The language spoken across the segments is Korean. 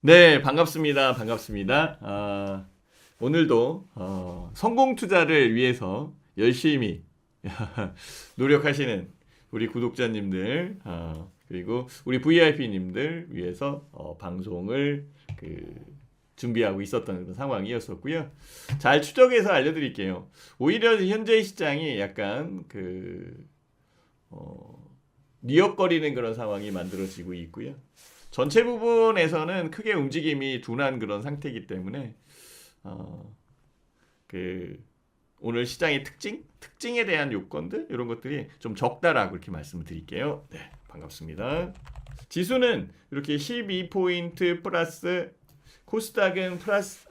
네, 반갑습니다. 반갑습니다. 오늘도 성공 투자를 위해서 열심히 노력하시는 우리 구독자님들, 그리고 우리 VIP님들 위해서 방송을 준비하고 있었던 그런 상황이었었고요. 잘 추적해서 알려드릴게요. 오히려 현재 시장이 약간 니역거리는 그런 상황이 만들어지고 있고요. 전체 부분에서는 크게 움직임이 둔한 그런 상태이기 때문에 어, 그 오늘 시장의 특징에 대한 요건들 이런 것들이 좀 적다라고 이렇게 말씀을 드릴게요. 네, 반갑습니다. 지수는 이렇게 12포인트 플러스 코스닥은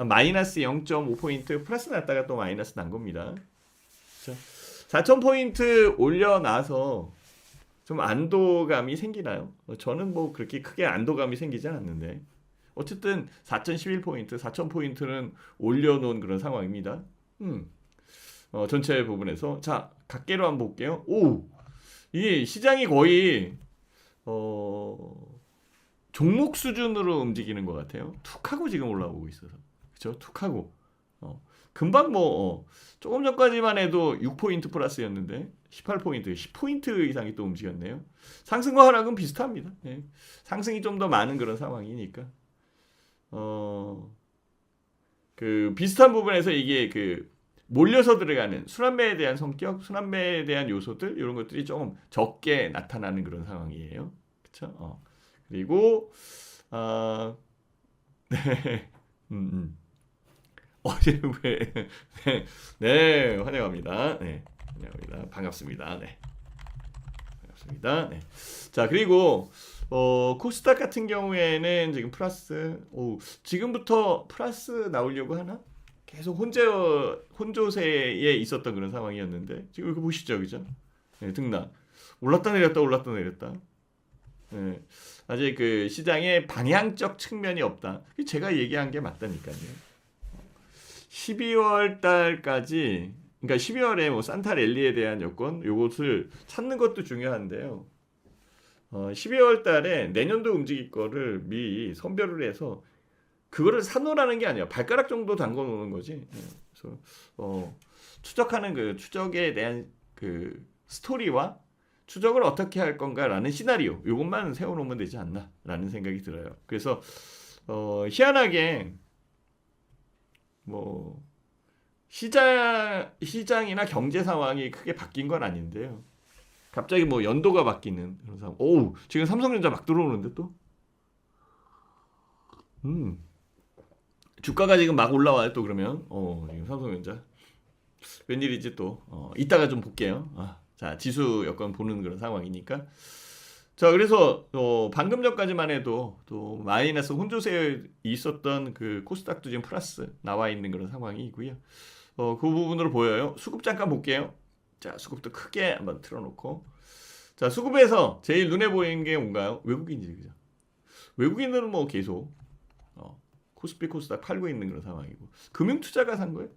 마이너스 0.5포인트 플러스 났다가 또 마이너스 난 겁니다. 4,000포인트 올려놔서 좀 안도감이 생기나요? 저는 뭐 그렇게 크게 안도감이 생기지 않았는데 어쨌든 4,011포인트, 4,000포인트는 올려놓은 그런 상황입니다. 전체 부분에서 자 각계로 한번 볼게요. 오, 이게 시장이 거의 종목 수준으로 움직이는 것 같아요. 툭하고 지금 올라오고 있어서 그렇죠? 툭하고 금방 조금 전까지만 해도 6포인트 플러스였는데 18포인트, 10포인트 이상이 또 움직였네요. 상승과 하락은 비슷합니다. 네. 상승이 좀 더 많은 그런 상황이니까 비슷한 부분에서 이게 몰려서 들어가는 순환매에 대한 성격, 순환매에 대한 요소들 이런 것들이 조금 적게 나타나는 그런 상황이에요. 그렇죠? 그리고 네. 네, 네, 환영합니다. 네, 환영합니다. 반갑습니다. 네, 반갑습니다. 네. 자, 그리고 코스닥 같은 경우에는 지금 플러스, 지금부터 플러스 나오려고 하나? 계속 혼조세에 있었던 그런 상황이었는데 지금 이거 보시죠, 그죠? 네, 등락 올랐다 내렸다 올랐다 내렸다. 네, 아직 시장의 방향적 측면이 없다. 제가 얘기한 게 맞다니까요. 12월 달까지 그러니까 12월에 뭐 산타 랠리에 대한 여건 요것을 찾는 것도 중요한데요. 12월 달에 내년도 움직일 거를 미리 선별을 해서 그거를 사놓으라는 게 아니야. 발가락 정도 담궈 놓는 거지. 그래서 추적하는 추적에 대한 스토리와 추적을 어떻게 할 건가라는 시나리오 요것만 세워놓으면 되지 않나라는 생각이 들어요. 그래서 희한하게 뭐 시장이나 경제 상황이 크게 바뀐 건 아닌데요. 갑자기 뭐 연도가 바뀌는 그런 상황. 오, 지금 삼성전자 막 들어오는데 또. 음. 주가가 지금 막 올라와요 또 그러면. 지금 삼성전자. 웬일이지 또. 이따가 좀 볼게요. 자, 지수 여건 보는 그런 상황이니까. 자, 그래서 방금 전까지만 해도 또 마이너스 혼조세에 있었던 코스닥도 지금 플러스 나와 있는 그런 상황이고요. 그 부분으로 보여요. 수급 잠깐 볼게요. 자, 수급도 크게 한번 틀어놓고. 자, 수급에서 제일 눈에 보이는 게 뭔가요? 외국인들이죠. 외국인들은 뭐 계속 코스피 코스닥 팔고 있는 그런 상황이고 금융투자가 산 거예요.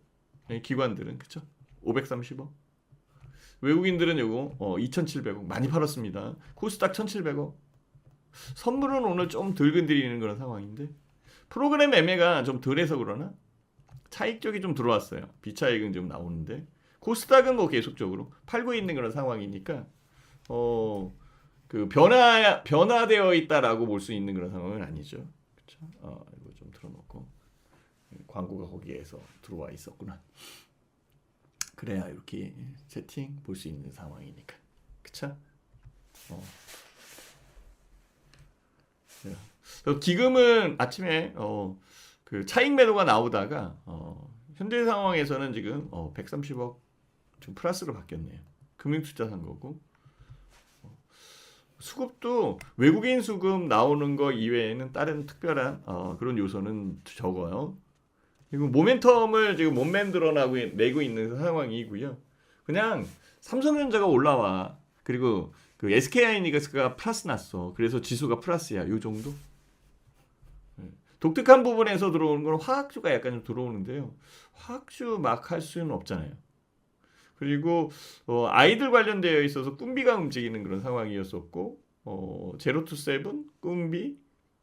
네, 기관들은 그쵸? 530억. 외국인들은 요거 2,700억 많이 팔았습니다. 코스닥 1,700억. 선물은 오늘 좀 덜 건드리는 그런 상황인데 프로그램 매매가 좀 덜해서 그러나 차익적이 좀 들어왔어요. 비차익은 좀 나오는데 코스닥은 뭐 계속적으로 팔고 있는 그런 상황이니까 변화되어 있다라고 볼 수 있는 그런 상황은 아니죠. 그렇죠? 이거 좀 틀어놓고 광고가 거기에서 들어와 있었구나. 그래야 이렇게 채팅 볼 수 있는 상황이니까. 그쵸? 기금은 아침에 차익 매도가 나오다가 현재 상황에서는 지금 130억 좀 플러스로 바뀌었네요. 금융투자 산 거고 수급도 외국인 수급 나오는 거 이외에는 다른 특별한 그런 요소는 적어요. 그리고 모멘텀을 지금 못 내고 있는 상황이고요. 그냥 삼성전자가 올라와. 그리고 SK하이닉스가 플러스 났어. 그래서 지수가 플러스야. 요 정도? 독특한 부분에서 들어오는 건 화학주가 약간 좀 들어오는데요. 화학주 막 할 수는 없잖아요. 그리고 아이들 관련되어 있어서 꿈비가 움직이는 그런 상황이었었고 제로투세븐, 꿈비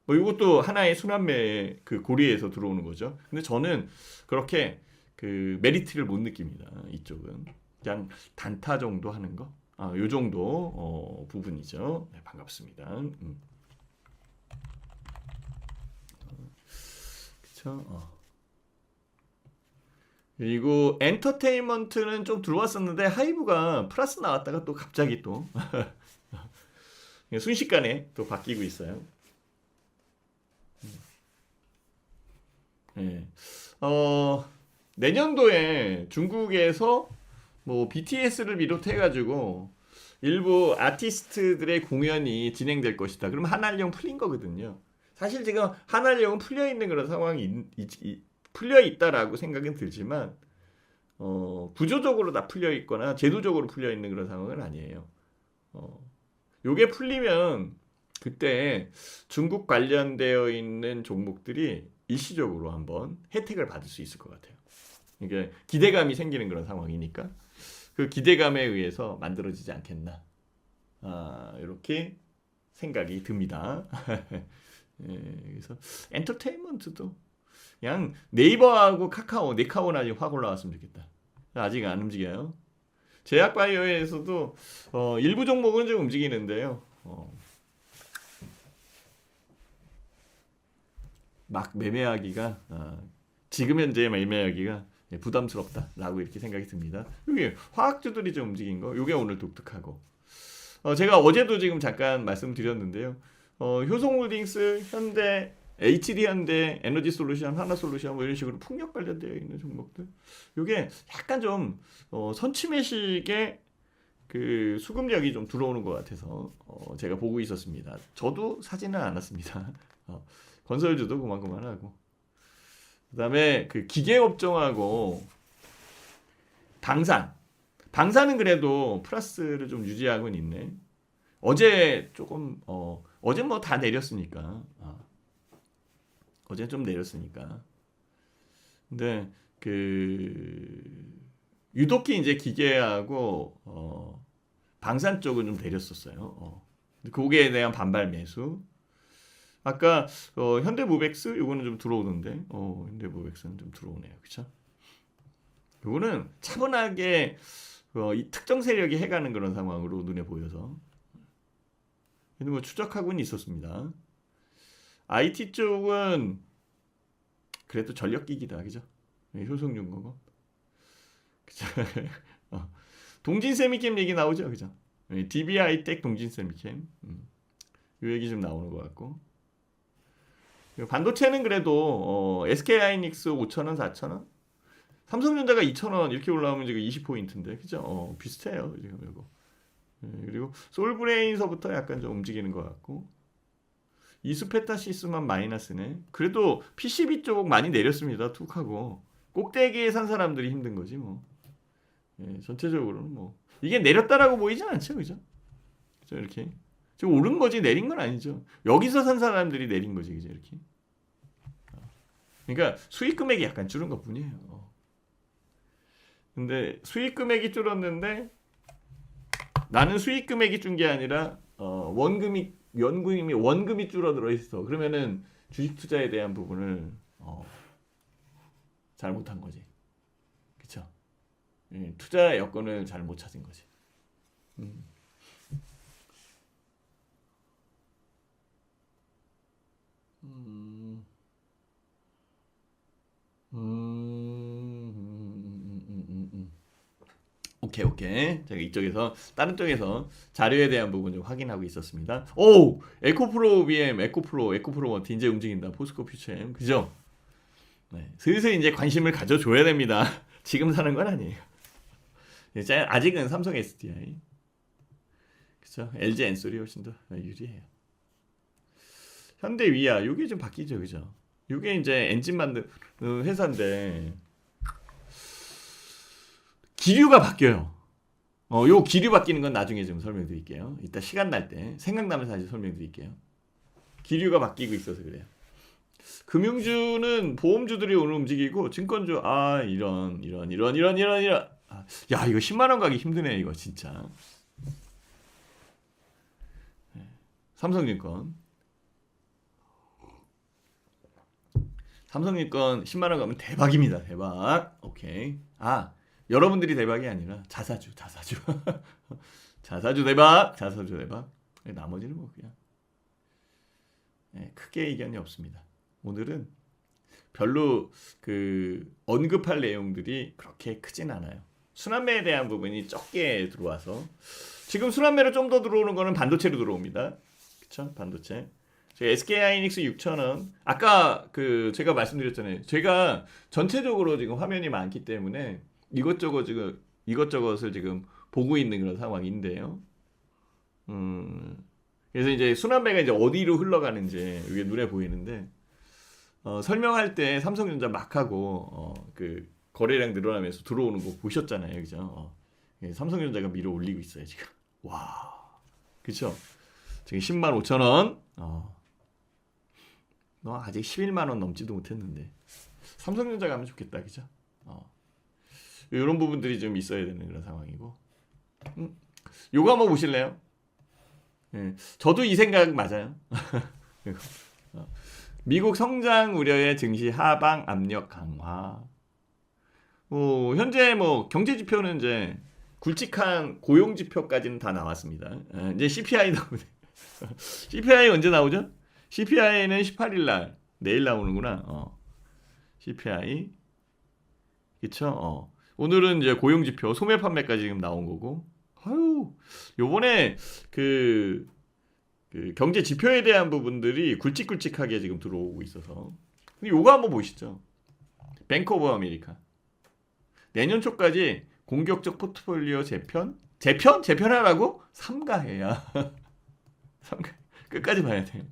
뭐 이것도 하나의 순환매의 그 고리에서 들어오는 거죠. 근데 저는 그렇게 그 메리트를 못 느낍니다. 이쪽은 그냥 단타 정도 하는 거, 요 정도 부분이죠. 네, 반갑습니다. 그렇죠. 그리고 엔터테인먼트는 좀 들어왔었는데 하이브가 플러스 나왔다가 또 갑자기 또 순식간에 또 바뀌고 있어요. 네. 내년도에 중국에서 뭐 BTS를 비롯해가지고 일부 아티스트들의 공연이 진행될 것이다. 그러면 한알령 풀린 거거든요. 사실 지금 한알령은 풀려 있는 그런 상황이 풀려 있다라고 생각은 들지만 구조적으로 다 풀려 있거나 제도적으로 풀려 있는 그런 상황은 아니에요. 요게 풀리면 그때 중국 관련되어 있는 종목들이 일시적으로 한번 혜택을 받을 수 있을 것 같아요. 이게 기대감이 생기는 그런 상황이니까 그 기대감에 의해서 만들어지지 않겠나. 이렇게 생각이 듭니다. 그래서 엔터테인먼트도 그냥 네이버하고 카카오, 네카오나 확 올라왔으면 좋겠다. 아직 안 움직여요. 제약바이오에서도 일부 종목은 좀 움직이는데요. 막 매매하기가 지금 현재 매매하기가 부담스럽다라고 이렇게 생각이 듭니다. 여기 화학주들이 좀 움직인 거, 이게 오늘 독특하고 제가 어제도 지금 잠깐 말씀드렸는데요. 효성홀딩스, 현대, HD현대, 에너지솔루션, 하나솔루션 뭐 이런 식으로 풍력 관련되어 있는 종목들, 이게 약간 좀 선취매식의 그 수급력이 좀 들어오는 것 같아서 제가 보고 있었습니다. 저도 사지는 않았습니다. 건설주도 그만하고 그다음에 그 기계업종하고 방산은 그래도 플러스를 좀 유지하고는 있네. 어제 조금 어제 뭐 다 내렸으니까 어제 좀 내렸으니까. 근데 그 유독히 이제 기계하고 방산 쪽은 좀 내렸었어요. 그거에 대한 반발 매수. 아까 현대모백스 요거는 좀 들어오는데 현대모백스는 좀 들어오네요. 그쵸? 요거는 차분하게 이 특정 세력이 해가는 그런 상황으로 눈에 보여서 이런 거 추적하고는 있었습니다. IT 쪽은 그래도 전력기기다. 그죠? 효성용 거고. 그죠? 동진세미캠 얘기 나오죠. 그죠? DB하이텍 동진세미캠 요 얘기 좀 나오는 것 같고, 반도체는 그래도 SK하이닉스 5,000원, 4,000원, 삼성전자가 2,000원 이렇게 올라오면 지금 20포인트인데, 그죠? 비슷해요 지금 이거. 그리고 솔브레인서부터 약간 좀 움직이는 것 같고, 이수페타시스만 마이너스네. 그래도 PCB 쪽 많이 내렸습니다. 툭하고 꼭대기에 산 사람들이 힘든 거지 뭐. 전체적으로는 뭐 이게 내렸다라고 보이진 않죠, 그죠? 그죠? 이렇게 지금 오른 거지 내린 건 아니죠. 여기서 산 사람들이 내린 거지, 그죠? 이렇게. 그러니까 수익 금액이 약간 줄은 것 뿐이에요. 근데 수익 금액이 줄었는데 나는 수익 금액이 준 게 아니라 원금이 줄어들어 있어. 그러면은 주식 투자에 대한 부분을 잘못한 거지. 그쵸? 투자 여건을 잘 못 찾은 거지. 오케이. 제가 이쪽에서 다른 쪽에서 자료에 대한 부분 좀 확인하고 있었습니다. 오, 에코프로 BM, 에코프로 원티 이제 움직인다. 포스코 퓨처엠, 그죠? 네, 슬슬 이제 관심을 가져줘야 됩니다. 지금 사는 건 아니에요. 아직은 삼성 SDI, 그죠? LG 엔솔이 훨씬 더 유리해요. 현대 위아, 요게 좀 바뀌죠, 그죠? 요게 이제 엔진 만드는 회사인데 기류가 바뀌어요. 요 기류 바뀌는 건 나중에 좀 설명드릴게요. 이따 시간 날 때 생각나면 다시 설명드릴게요. 기류가 바뀌고 있어서 그래요. 금융주는 보험주들이 오늘 움직이고, 증권주 이런 야, 이거 10만 원 가기 힘드네 이거 진짜. 삼성증권 삼성증권 10만 원 가면 대박입니다. 대박. 오케이. 아, 여러분들이 대박이 아니라 자사주. 자사주 대박. 자사주 대박. 나머지는 뭐 그냥 크게 이견이 없습니다. 오늘은 별로 그 언급할 내용들이 그렇게 크진 않아요. 순환매에 대한 부분이 적게 들어와서 지금 순환매로 좀 더 들어오는 거는 반도체로 들어옵니다. 그쵸? 반도체. SK하이닉스 6,000원. 아까 그 제가 말씀드렸잖아요. 제가 전체적으로 지금 화면이 많기 때문에 이것저것을 지금 보고 있는 그런 상황인데요. 그래서 이제 순환매가 이제 어디로 흘러가는지 이게 눈에 보이는데 설명할 때 삼성전자 막 하고 그 거래량 늘어나면서 들어오는 거 보셨잖아요, 그죠? 삼성전자가 밀어 올리고 있어요 지금. 와, 그렇죠? 지금 10만 5천 원. 너 아직 11만 원 넘지도 못했는데 삼성전자 가면 좋겠다, 그죠? 이런 부분들이 좀 있어야 되는 그런 상황이고. 요거 한번 보실래요? 예, 저도 이 생각 맞아요. 미국 성장 우려의 증시 하방 압력 강화. 현재 뭐 경제 지표는 이제 굵직한 고용 지표까지는 다 나왔습니다. 이제 CPI 나오네. CPI 언제 나오죠? CPI는 18일 날 내일 나오는구나. CPI. 그쵸? 오늘은 이제 고용 지표, 소매 판매까지 지금 나온 거고. 아유, 요번에 그 경제 지표에 대한 부분들이 굵직굵직하게 지금 들어오고 있어서. 근데 요거 한번 보시죠. 뱅크 오브 아메리카. 내년 초까지 공격적 포트폴리오 재편하라고? 삼가해야. 끝까지 봐야 돼요.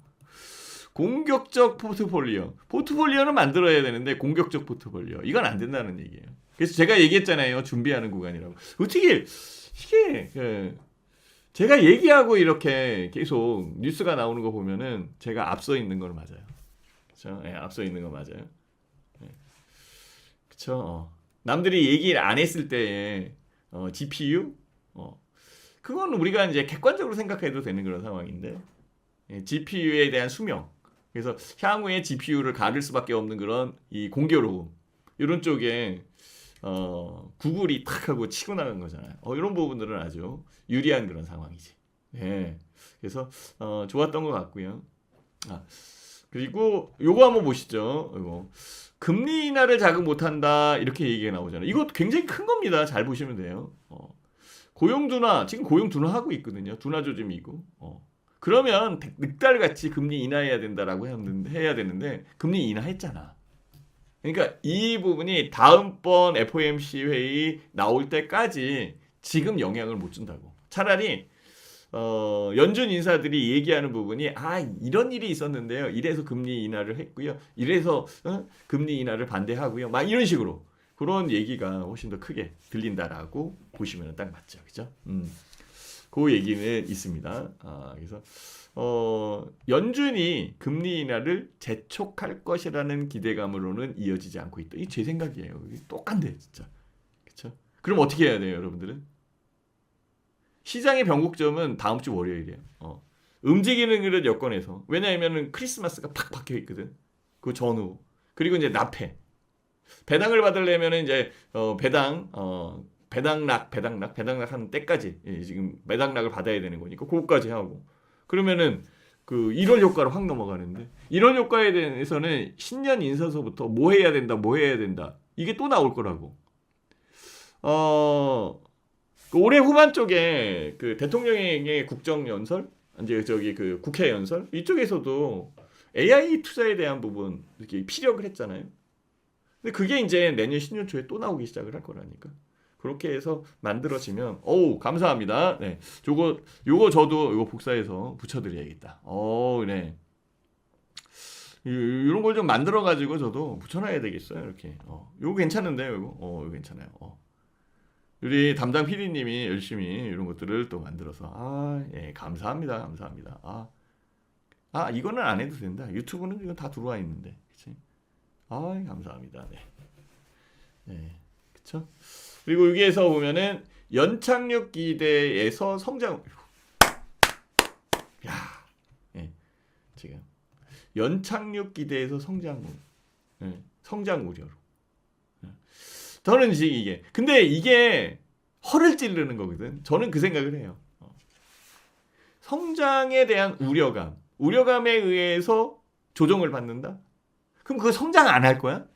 공격적 포트폴리오는 만들어야 되는데 공격적 포트폴리오 이건 안 된다는 얘기예요. 그래서 제가 얘기했잖아요. 준비하는 구간이라고. 어떻게 이게 제가 얘기하고 이렇게 계속 뉴스가 나오는 거 보면은 제가 앞서 있는 건 맞아요. 그렇죠? 네, 앞서 있는 건 맞아요. 네. 그렇죠? 남들이 얘기를 안 했을 때에 GPU 그건 우리가 이제 객관적으로 생각해도 되는 그런 상황인데 GPU에 대한 수명. 그래서 향후에 GPU를 가를 수밖에 없는 그런 이 공교로움 이런 쪽에 구글이 탁 하고 치고 나간 거잖아요. 이런 부분들은 아주 유리한 그런 상황이지. 네. 그래서 좋았던 것 같고요. 그리고 요거 한번 보시죠. 이거 금리 인하를 자극 못한다 이렇게 얘기가 나오잖아요. 이거 굉장히 큰 겁니다. 잘 보시면 돼요. 고용 둔화 지금 고용 둔화하고 있거든요. 둔화 조짐이고. 그러면 늑달같이 금리 인하해야 된다라고 해야 되는데 금리 인하했잖아. 그러니까 이 부분이 다음번 FOMC 회의 나올 때까지 지금 영향을 못 준다고. 차라리 연준 인사들이 얘기하는 부분이 이런 일이 있었는데요. 이래서 금리 인하를 했고요. 이래서 금리 인하를 반대하고요. 막 이런 식으로 그런 얘기가 훨씬 더 크게 들린다라고 보시면 딱 맞죠, 그죠? 그 얘기는 있습니다. 그래서 연준이 금리 인하를 재촉할 것이라는 기대감으로는 이어지지 않고 있다. 이게 제 생각이에요. 똑같네, 진짜. 그렇죠? 그럼 어떻게 해야 돼요, 여러분들은? 시장의 변곡점은 다음 주 월요일이에요. 움직이는 그릇 여건에서. 왜냐하면은 크리스마스가 팍 박혀 있거든. 그 전후. 그리고 이제 납해. 배당을 받으려면은 이제 배당락 하는 때까지 지금 배당락을 받아야 되는 거니까 그거까지 하고 그러면은 그 1월 효과로 확 넘어가는데 1월 효과에 대해서는 신년 인사서부터 뭐 해야 된다 이게 또 나올 거라고. 그 올해 후반 쪽에 그 대통령의 국정연설 이제 그 국회 연설 이쪽에서도 AI 투자에 대한 부분 이렇게 피력을 했잖아요. 근데 그게 이제 내년 신년 초에 또 나오기 시작을 할 거라니까. 그렇게 해서 만들어지면 감사합니다. 네. 요거 저도 요거 복사해서 붙여드려야겠다. 네. 이런 걸 좀 만들어 가지고 저도 붙여놔야 되겠어요. 이렇게. 요거 괜찮은데요, 이거 괜찮아요. 우리 담당 PD님이 열심히 이런 것들을 또 만들어서 예, 감사합니다. 이거는 안 해도 된다. 유튜브는 이거 다 들어와 있는데, 그렇지? 감사합니다. 네, 그렇죠? 그리고 여기에서 보면은 연착륙 기대에서 성장. 야, 예, 지금 연착륙 기대에서 성장률. 예, 성장 우려로. 예. 저는 이제 이게 근데 이게 허를 찌르는 거거든. 저는 그 생각을 해요. 성장에 대한 우려감에 의해서 조정을 받는다? 그럼 그거 성장 안 할 거야?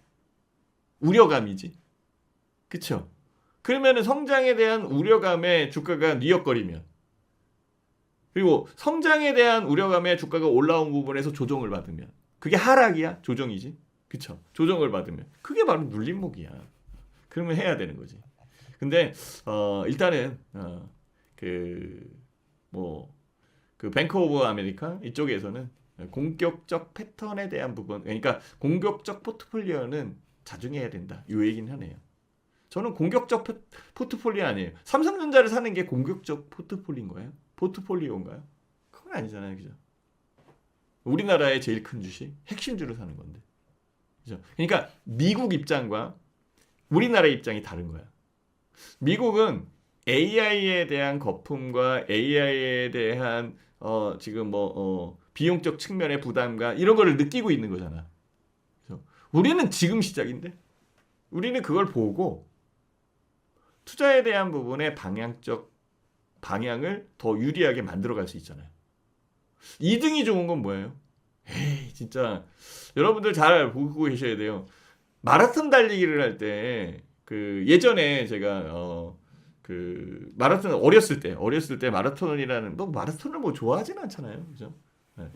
우려감이지. 그쵸? 그러면은 성장에 대한 우려감에 주가가 뉘엿거리면 그리고 성장에 대한 우려감에 주가가 올라온 부분에서 조정을 받으면 그게 하락이야? 조정이지? 그쵸? 조정을 받으면 그게 바로 눌림목이야. 그러면 해야 되는 거지. 근데 일단은 그 뱅크 오브 아메리카 이쪽에서는 공격적 패턴에 대한 부분, 그러니까 공격적 포트폴리오는 자중해야 된다. 이 얘기는 하네요. 저는 공격적 포트폴리오 아니에요. 삼성전자를 사는 게 공격적 포트폴리오인가요? 포트폴리오인가요? 그건 아니잖아요, 그죠? 우리나라의 제일 큰 주식, 핵심주를 사는 건데, 그죠? 그러니까 미국 입장과 우리나라 입장이 다른 거야. 미국은 AI에 대한 거품과 AI에 대한 지금 비용적 측면의 부담과 이런 거를 느끼고 있는 거잖아. 그래서 우리는 지금 시작인데 우리는 그걸 보고 투자에 대한 부분의 방향을 더 유리하게 만들어갈 수 있잖아요. 2등이 좋은 건 뭐예요? 에이 진짜 여러분들 잘 보고 계셔야 돼요. 마라톤 달리기를 할 때 그 예전에 제가 그 마라톤 어렸을 때 마라톤이라는 마라톤을 뭐 좋아하진 않잖아요, 그죠? 네.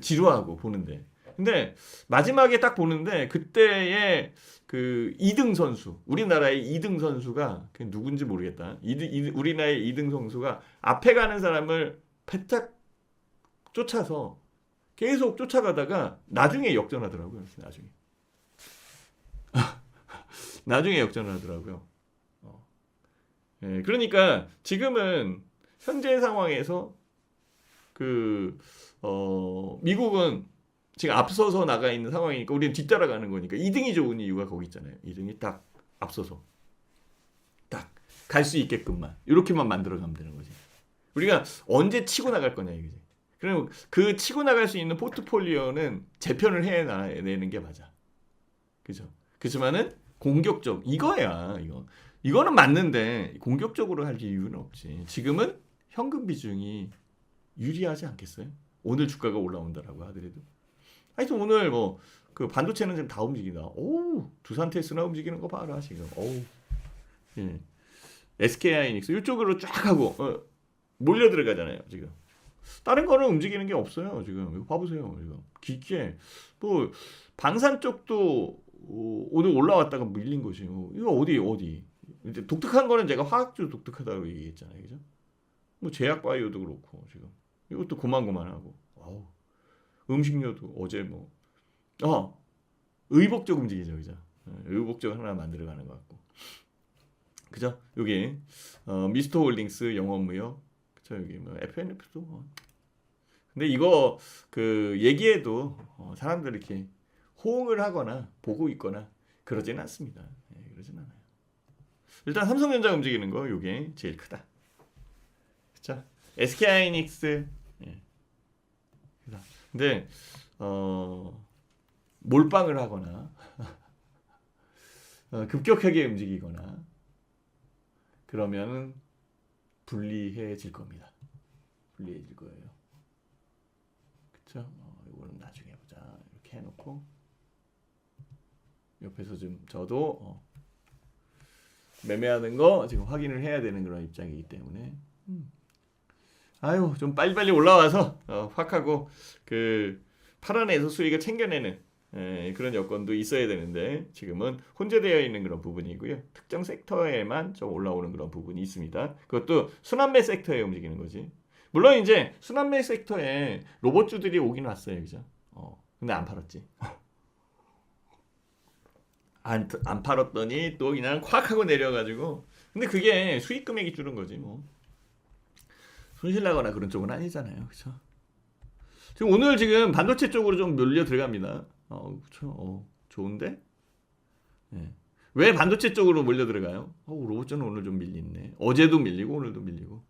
지루하고 보는데. 근데 마지막에 딱 보는데 그때의 그 2등 선수, 우리나라의 2등 선수가 그 누군지 모르겠다. 우리나라의 2등 선수가 앞에 가는 사람을 패딱 쫓아서 계속 쫓아가다가 나중에 역전하더라고요. 나중에 역전을 하더라고요. 예, 그러니까 지금은 현재 상황에서 미국은 지금 앞서서 나가 있는 상황이니까 우리는 뒤따라가는 거니까 2등이 좋은 이유가 거기 있잖아요. 2등이 딱 앞서서 딱 갈 수 있게끔만 이렇게만 만들어 가면 되는 거지. 우리가 언제 치고 나갈 거냐 이거지. 그럼 그 치고 나갈 수 있는 포트폴리오는 재편을 해내는 게 맞아. 그죠? 그렇지만은 공격적 이거야 이거. 이거는 맞는데 공격적으로 할 이유는 없지. 지금은 현금 비중이 유리하지 않겠어요? 오늘 주가가 올라온다라고 하더라도. 하여튼 오늘 뭐 그 반도체는 지금 다 움직이다. 오, 두산테스나 움직이는 거 봐라 지금. 오, 예. SK하이닉스 이쪽으로 쫙 하고 몰려 들어가잖아요 지금. 다른 거는 움직이는 게 없어요 지금. 이거 봐보세요 지금. 깊게 뭐 방산 쪽도 오늘 올라왔다가 밀린 것이 이거 어디 이제 독특한 거는 제가 화학주 독특하다고 얘기했잖아요, 그죠? 뭐 제약바이오도 그렇고 지금 이것도 고만고만하고, 음식료도 어제 의복적 움직이죠, 그죠? 의복적 하나 만들어가는 것 같고, 그죠? 여기 미스터홀딩스 영업무역, 그죠? 여기 뭐 FNF도 근데 이거 그 얘기해도 사람들이 이렇게 호응을 하거나 보고 있거나 그러진 않습니다. 그러진 않아요. 일단 삼성전자 움직이는 거 요게 제일 크다. 그쵸? SK하이닉스. 예. 근데 몰빵을 하거나 급격하게 움직이거나 그러면 불리해질 겁니다. 불리해질 거예요. 그쵸? 이거는 나중에 보자. 이렇게 해놓고 옆에서 좀 저도 매매하는 거 지금 확인을 해야 되는 그런 입장이기 때문에 아유 좀 빨리빨리 올라와서 확 하고 그 팔아내서 수익을 챙겨내는 그런 여건도 있어야 되는데 지금은 혼재되어 있는 그런 부분이고요. 특정 섹터에만 좀 올라오는 그런 부분이 있습니다. 그것도 순환매 섹터에 움직이는 거지. 물론 이제 순환매 섹터에 로봇주들이 오긴 왔어요, 그죠? 근데 안 팔았지. 안 팔았더니 또 그냥 콱 하고 내려가지고. 근데 그게 수익 금액이 줄은 거지 뭐. 손실 나거나 그런 쪽은 아니잖아요, 그렇죠? 지금 오늘 지금 반도체 쪽으로 좀 몰려 들어갑니다. 그렇죠. 좋은데? 네. 왜 반도체 쪽으로 몰려 들어가요? 로봇주는 오늘 좀 밀리네. 어제도 밀리고 오늘도 밀리고.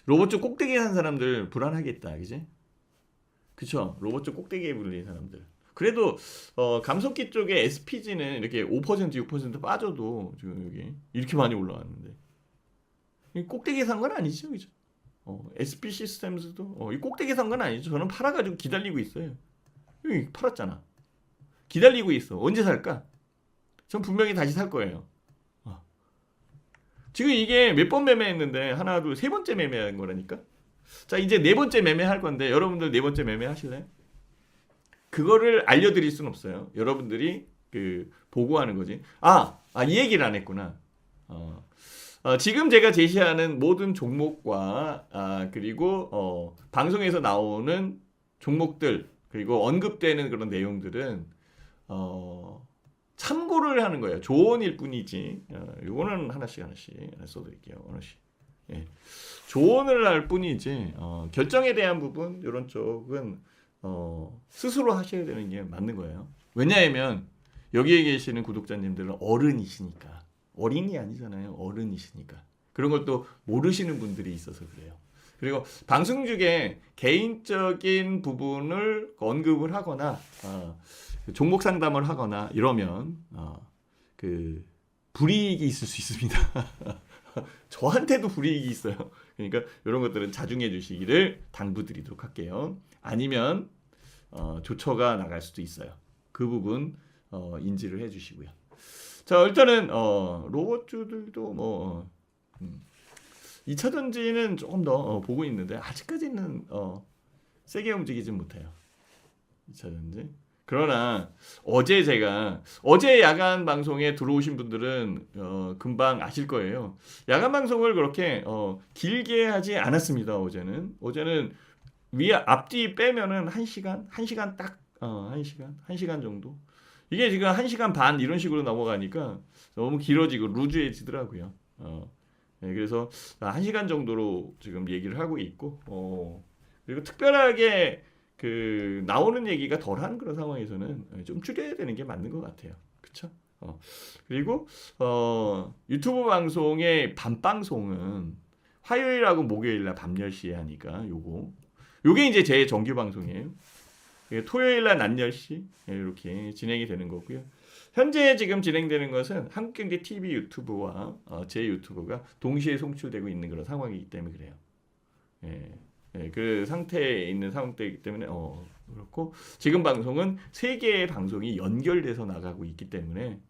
로봇주 꼭대기에 산 사람들 불안하겠다, 그지? 그쵸? 로봇주 꼭대기에 불린 사람들. 그래도 감속기 쪽에 SPG는 이렇게 5% 6% 빠져도 지금 여기 이렇게 많이 올라왔는데 이 꼭대기에 산 건 아니죠, 그죠? SP 시스템즈도 이 꼭대기에 산 건 아니죠. 저는 팔아가지고 기다리고 있어요. 여기 팔았잖아. 기다리고 있어. 언제 살까? 전 분명히 다시 살 거예요. 지금 이게 몇 번 매매했는데 하나, 둘, 세 번째 매매한 거라니까. 자, 이제 네 번째 매매할 건데 여러분들 네 번째 매매 하실래요? 그거를 알려드릴 순 없어요. 여러분들이 그 보고하는 거지. 이 얘기를 안 했구나. 지금 제가 제시하는 모든 종목과 그리고 방송에서 나오는 종목들 그리고 언급되는 그런 내용들은 참고를 하는 거예요. 조언일 뿐이지. 요거는 하나씩 써드릴게요. 하나씩. 예. 조언을 할 뿐이지 결정에 대한 부분 이런 쪽은 스스로 하셔야 되는 게 맞는 거예요. 왜냐하면 여기에 계시는 구독자님들은 어른이시니까. 어린이 아니잖아요. 어른이시니까. 그런 걸 또 모르시는 분들이 있어서 그래요. 그리고 방송 중에 개인적인 부분을 언급을 하거나 종목 상담을 하거나 이러면 그 불이익이 있을 수 있습니다. 저한테도 불이익이 있어요. 그러니까 이런 것들은 자중해 주시기를 당부드리도록 할게요. 아니면 조처가 나갈 수도 있어요. 그 부분 인지를 해주시고요. 자, 일단은 로봇주들도 2차 전지는 조금 더 보고 있는데 아직까지는 세게 움직이진 못해요. 2차 전지. 그러나 어제 야간 방송에 들어오신 분들은 금방 아실 거예요. 야간 방송을 그렇게 길게 하지 않았습니다. 어제는 위에 앞뒤 빼면은 1시간 딱 1시간 정도. 이게 지금 1시간 반 이런 식으로 넘어가니까 너무 길어지고 루즈해지더라고요. 네, 그래서 1시간 정도로 지금 얘기를 하고 있고 그리고 특별하게 그 나오는 얘기가 덜한 그런 상황에서는 좀 줄여야 되는 게 맞는 것 같아요. 그렇죠? 그리고 유튜브 방송의 밤 방송은 화요일하고 목요일날 밤 10시에 하니까 요게 이제 제 정규 방송이에요. 토요일날 낮 10시 이렇게 진행이 되는 거고요. 현재 지금 진행되는 것은 한국경제TV 유튜브와 제 유튜브가 동시에 송출되고 있는 그런 상황이기 때문에 그래요. 그 상태에 있는 상태이기 때문에 그렇고 지금 방송은 세 개의 방송이 연결돼서 나가고 있기 때문에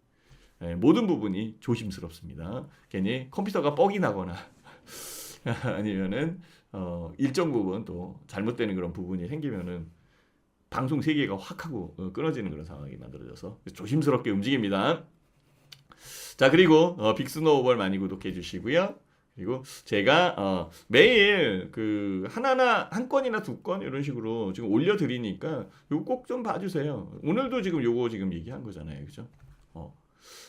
모든 부분이 조심스럽습니다. 괜히 컴퓨터가 뻑이 나거나 아니면은 일정 부분 또 잘못되는 그런 부분이 생기면은 방송 세계가 확 하고 끊어지는 그런 상황이 만들어져서 조심스럽게 움직입니다. 자, 그리고 빅스노우볼 많이 구독해 주시고요. 그리고 제가 매일 그 하나나 한 건이나 두 건 이런 식으로 지금 올려드리니까 요거 꼭 좀 봐주세요. 오늘도 지금 요거 지금 얘기한 거잖아요, 그죠?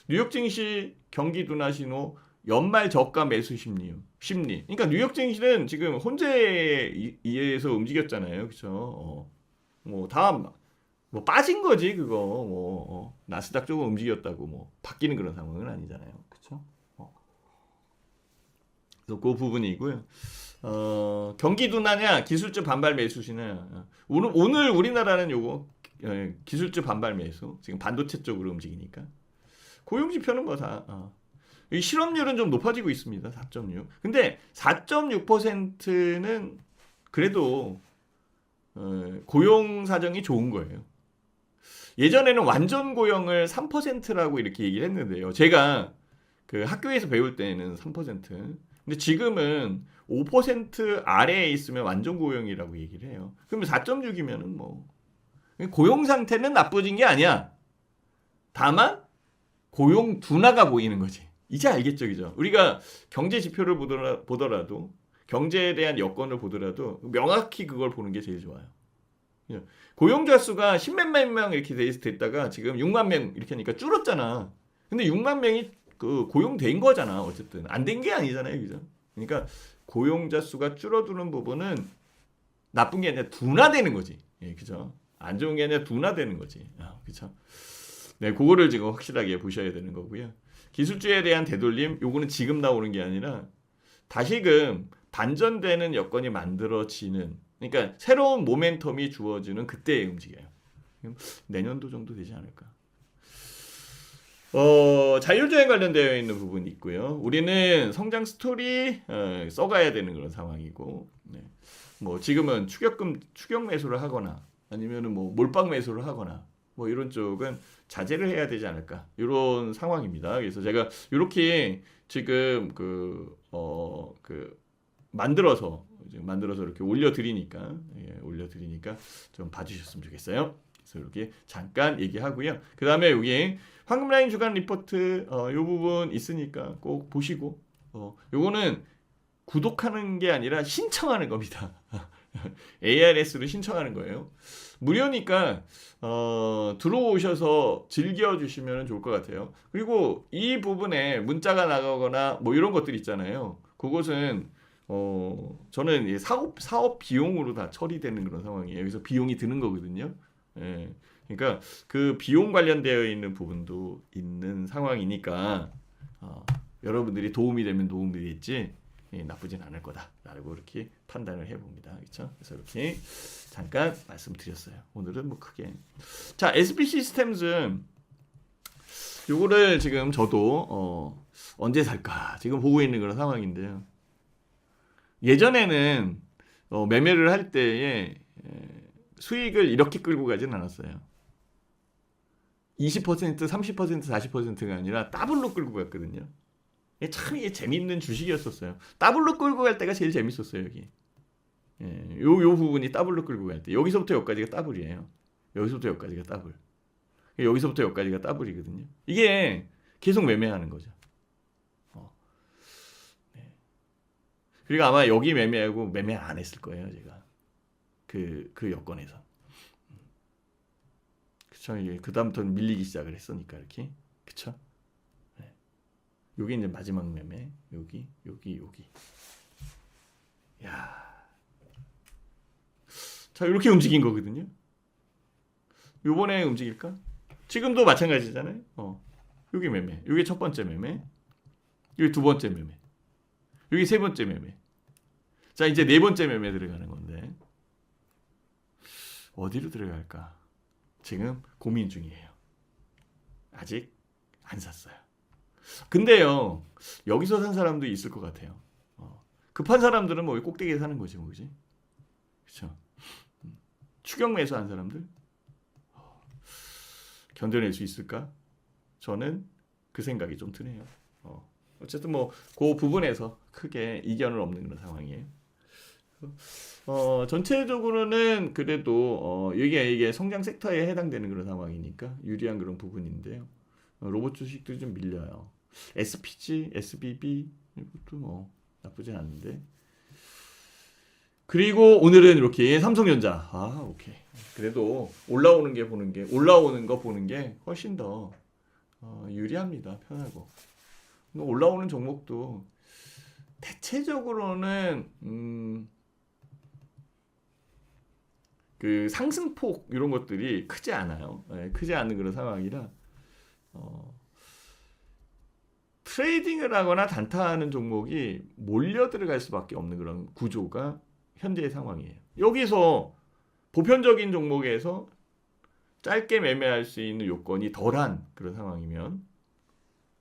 뉴욕 증시 경기 둔화 신호 연말 저가 매수 심리. 그러니까 뉴욕 증시는 지금 혼재에 의해서 움직였잖아요, 그죠? 다음 빠진 거지 그거 나스닥 쪽은 움직였다고 바뀌는 그런 상황은 아니잖아요, 그렇죠? 그래서 그 부분이고요. 경기 둔화냐 기술주 반발 매수시냐. 오늘 우리나라는 요거 기술주 반발 매수 지금 반도체 쪽으로 움직이니까 고용 지표는 이 실업률은 좀 높아지고 있습니다. 4.6. 근데 4.6%는 그래도 고용 사정이 좋은 거예요. 예전에는 완전 고용을 3%라고 이렇게 얘기를 했는데요. 제가 그 학교에서 배울 때는 3%. 근데 지금은 5% 아래에 있으면 완전 고용이라고 얘기를 해요. 그러면 4.6이면은 고용 상태는 나빠진 게 아니야. 다만 고용 둔화가 보이는 거지. 이제 알겠죠, 그죠? 우리가 경제 지표를 보더라도 경제에 대한 여건을 보더라도 명확히 그걸 보는 게 제일 좋아요. 고용자 수가 10몇만 명 이렇게 됐다가 지금 6만 명 이렇게 하니까 줄었잖아. 근데 6만 명이 그 고용된 거잖아. 어쨌든 안 된 게 아니잖아요, 그죠? 그러니까 고용자 수가 줄어드는 부분은 나쁜 게 아니라 둔화되는 거지. 그죠? 안 좋은 게 아니라 둔화되는 거지. 그죠? 네, 그거를 지금 확실하게 보셔야 되는 거고요. 기술주에 대한 되돌림, 요거는 지금 나오는 게 아니라 다시금 반전되는 여건이 만들어지는, 그러니까 새로운 모멘텀이 주어지는 그때에 움직여요. 내년도 정도 되지 않을까. 자율주행 관련되어 있는 부분이 있고요. 우리는 성장 스토리 써가야 되는 그런 상황이고, 네. 뭐 지금은 추격 매수를 하거나 아니면은 뭐 몰빵 매수를 하거나 뭐 이런 쪽은 자제를 해야 되지 않을까 이런 상황입니다. 그래서 제가 이렇게 지금 만들어서 이렇게 올려드리니까 좀 봐주셨으면 좋겠어요. 그래서 이렇게 잠깐 얘기하고요. 그 다음에 여기 황금라인 주간 리포트 이 부분 있으니까 꼭 보시고 요거는 구독하는 게 아니라 신청하는 겁니다. ARS로 신청하는 거예요. 무료니까 들어오셔서 즐겨주시면 좋을 것 같아요. 그리고 이 부분에 문자가 나가거나 뭐 이런 것들 있잖아요. 그것은 저는 사업 비용으로 다 처리되는 그런 상황이에요. 여기서 비용이 드는 거거든요. 예. 그러니까 그 비용 관련되어 있는 부분도 있는 상황이니까 여러분들이 도움이 되면 도움이 되겠지 나쁘진 않을 거다라고 이렇게 판단을 해봅니다. 그렇죠? 그래서 이렇게 잠깐 말씀드렸어요. 오늘은 뭐 크게 자 SP 시스템즈 요거를 지금 저도 언제 살까 지금 보고 있는 그런 상황인데요. 예전에는 매매를 할 때에 수익을 이렇게 끌고 가진 않았어요. 20%, 30%, 40%가 아니라 더블로 끌고 갔거든요. 참 이게 재밌는 주식이었었어요. 더블로 끌고 갈 때가 제일 재밌었어요, 여기. 요 부분이 더블로 끌고 갈 때. 여기서부터 여기까지가 더블이에요. 여기서부터 여기까지가 더블. 여기서부터 여기까지가 더블이거든요. 이게 계속 매매하는 거죠. 네. 그리고 아마 여기 매매하고 매매 안 했을 거예요, 제가. 그 여건에서. 그쵸? 그 다음부터는 밀리기 시작을 했으니까 이렇게. 그쵸? 네. 여기 이제 마지막 매매. 여기. 야. 자, 이렇게 움직인 거거든요. 요번에 움직일까? 지금도 마찬가지잖아요. 여기 매매. 여기 첫 번째 매매. 여기 두 번째 매매. 여기 세 번째 매매. 자, 이제 네 번째 매매 들어가는 건데. 어디로 들어갈까? 지금 고민 중이에요. 아직 안 샀어요. 근데요, 여기서 산 사람도 있을 것 같아요. 급한 사람들은 뭐 꼭대기에 사는 거지, 뭐, 그지? 그쵸? 추격 매수한 사람들? 견뎌낼 수 있을까? 저는 그 생각이 좀 드네요. 어쨌든 뭐, 그 부분에서 크게 이견은 없는 그런 상황이에요. 전체적으로는 그래도 이게 성장 섹터에 해당되는 그런 상황이니까 유리한 그런 부분인데요. 로봇 주식들이 좀 밀려요. SPG, SBB 이것도 뭐 나쁘진 않은데. 그리고 오늘은 이렇게 삼성전자. 오케이. 그래도 올라오는 거 보는 게 훨씬 더 유리합니다. 편하고. 올라오는 종목도 대체적으로는 그 상승폭 이런 것들이 크지 않아요. 크지 않은 그런 상황이라 트레이딩을 하거나 단타하는 종목이 몰려 들어갈 수밖에 없는 그런 구조가 현재의 상황이에요. 여기서 보편적인 종목에서 짧게 매매할 수 있는 요건이 덜한 그런 상황이면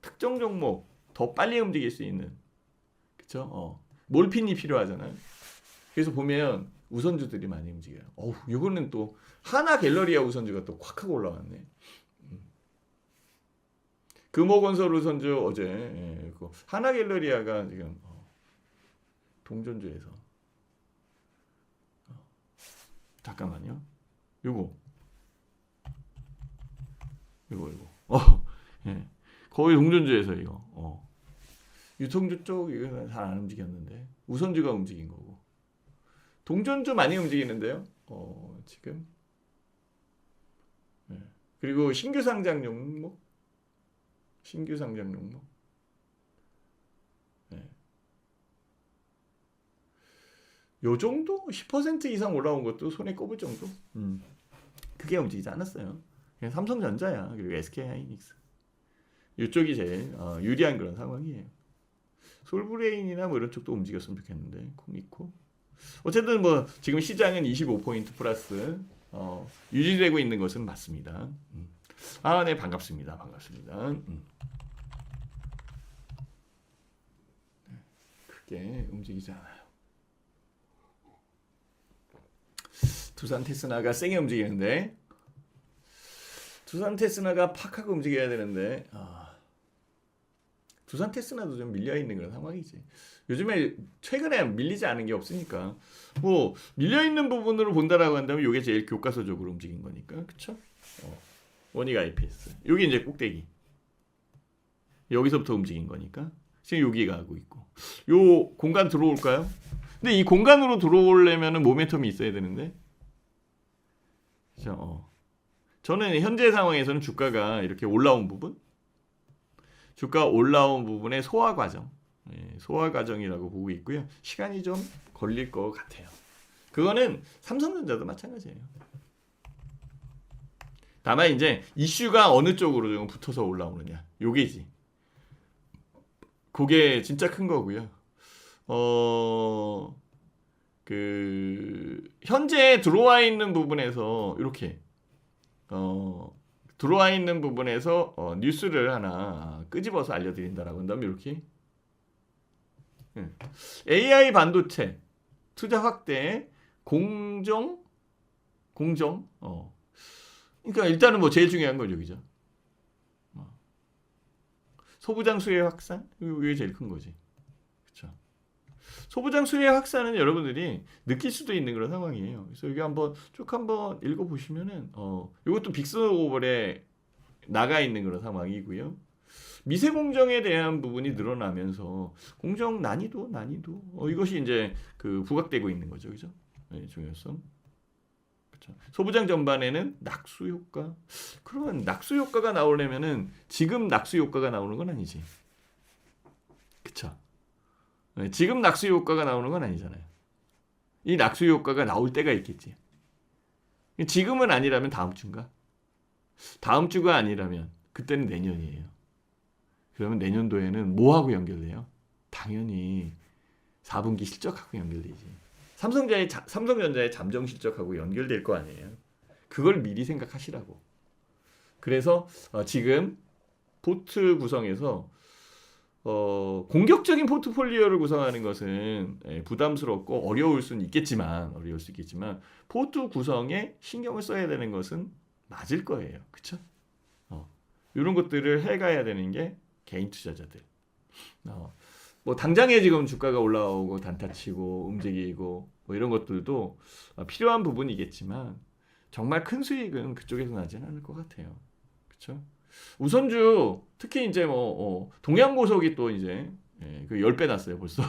특정 종목 더 빨리 움직일 수 있는 그렇죠? 몰핀이 필요하잖아요. 그래서 보면 우선주들이 많이 움직여요. 이거는 또 하나 갤러리아 우선주가 또 콱 하고 올라왔네. 금호건설 우선주 어제 하나 갤러리아가 지금 동전주에서 잠깐만요. 요거 예. 거의 동전주에서 이거 유통주 쪽 이거 잘 안 움직였는데 우선주가 움직인 거고 동전주 많이 움직이는데요. 지금 네. 그리고 신규 상장 종목 네. 요 정도 10% 이상 올라온 것도 손에 꼽을 정도 크게 움직이지 않았어요. 그냥 삼성전자야. 그리고 SK하이닉스 이쪽이 제일 유리한 그런 상황이에요. 솔브레인이나 뭐 이런 쪽도 움직였으면 좋겠는데 코미코 어쨌든 뭐 지금 시장은 25포인트 플러스 유지되고 있는 것은 맞습니다. 아, 네, 반갑습니다. 반갑습니다. 크게 움직이지 않아요. 두산 테스나가 세게 움직이는데, 두산 테스나가 팍하고 움직여야 되는데, 두산 테스나도 좀 밀려 있는 그런 상황이지. 요즘에 최근에 밀리지 않은 게 없으니까 뭐 밀려 있는 부분으로 본다라고 한다면 이게 제일 교과서적으로 움직인 거니까, 그쵸? 원익 IPS 여기 이제 꼭대기 여기서부터 움직인 거니까 지금 여기가 하고 있고, 요 공간 들어올까요? 근데 이 공간으로 들어오려면은 모멘텀이 있어야 되는데, 그죠? 저는 현재 상황에서는 주가가 이렇게 올라온 부분, 주가 올라온 부분의 소화 과정, 소화 과정이라고 보고 있고요. 시간이 좀 걸릴 것 같아요. 그거는 삼성전자도 마찬가지예요. 다만 이제 이슈가 어느 쪽으로 좀 붙어서 올라오느냐, 요게지. 그게 진짜 큰 거고요. 현재 들어와 있는 부분에서 이렇게 들어와 있는 부분에서 뉴스를 하나 끄집어서 알려드린다라고 한다면 이렇게 AI 반도체 투자 확대 공정. 그러니까 일단은 뭐 제일 중요한 건 여기죠. 소부장 수혜 확산, 이게 제일 큰 거지. 그렇죠. 소부장 수혜 확산은 여러분들이 느낄 수도 있는 그런 상황이에요. 그래서 여기 쭉 한번 읽어 보시면은 이것도 빅스오벌에 나가 있는 그런 상황이고요. 미세 공정에 대한 부분이 늘어나면서 공정 난이도 이것이 이제 부각되고 있는 거죠, 그죠? 네, 중요성. 그렇죠. 소부장 전반에는 낙수 효과. 그러면 낙수 효과가 나오려면은 지금 낙수 효과가 나오는 건 아니지, 그렇죠? 네, 지금 낙수 효과가 나오는 건 아니잖아요. 이 낙수 효과가 나올 때가 있겠지. 지금은 아니라면 다음 주인가? 다음 주가 아니라면 그때는 내년이에요. 그러면 내년도에는 뭐하고 연결돼요? 당연히 4분기 실적하고 연결되지. 삼성전자의 잠정 실적하고 연결될 거 아니에요. 그걸 미리 생각하시라고. 그래서 지금 포트 구성에서 공격적인 포트폴리오를 구성하는 것은 부담스럽고 어려울 수 있겠지만 포트 구성에 신경을 써야 되는 것은 맞을 거예요. 그쵸? 이런 것들을 해가야 되는 게 개인 투자자들. 뭐 당장에 지금 주가가 올라오고 단타치고 움직이고 뭐 이런 것들도 필요한 부분이겠지만 정말 큰 수익은 그쪽에서 나지는 않을 것 같아요. 그쵸? 우선주 특히 이제 뭐 동양보석이 또 이제 10배 났어요 벌써.